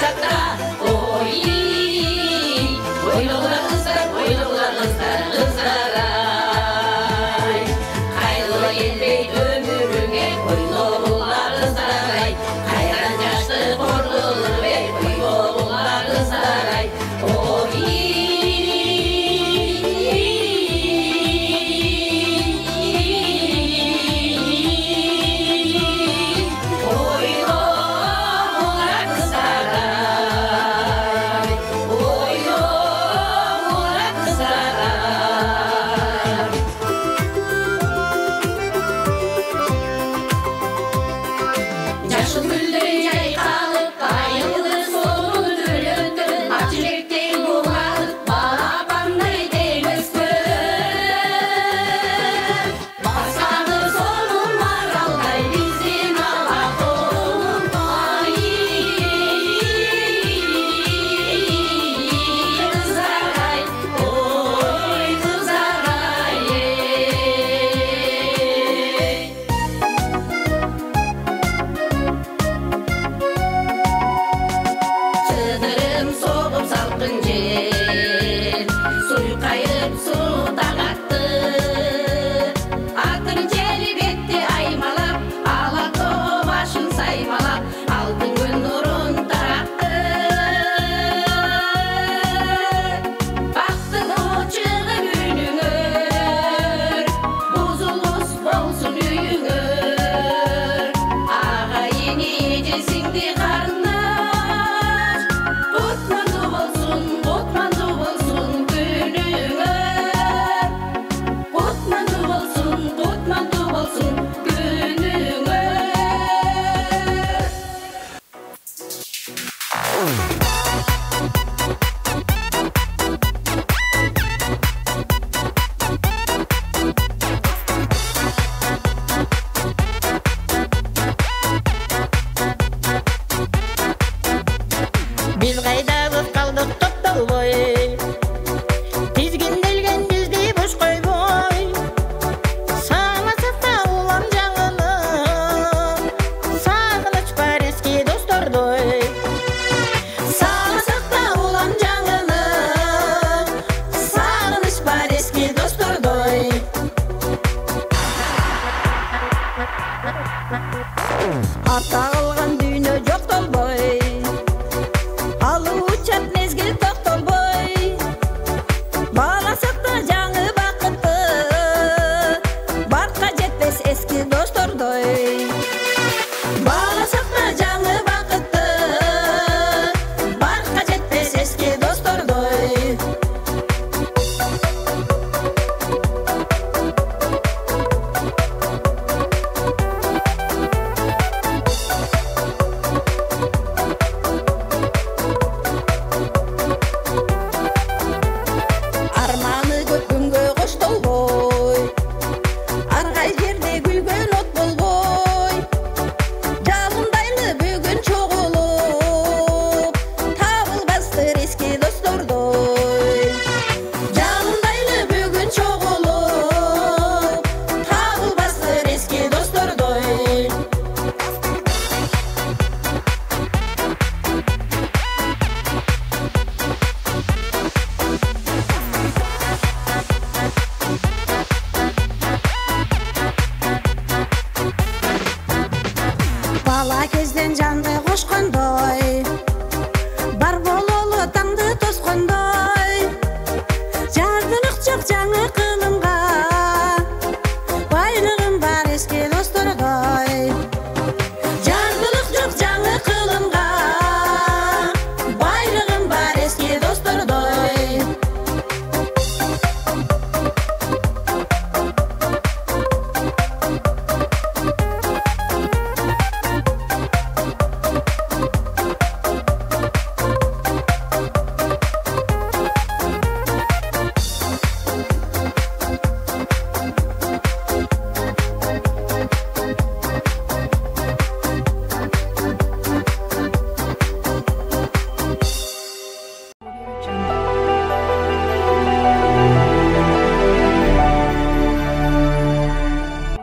жаратар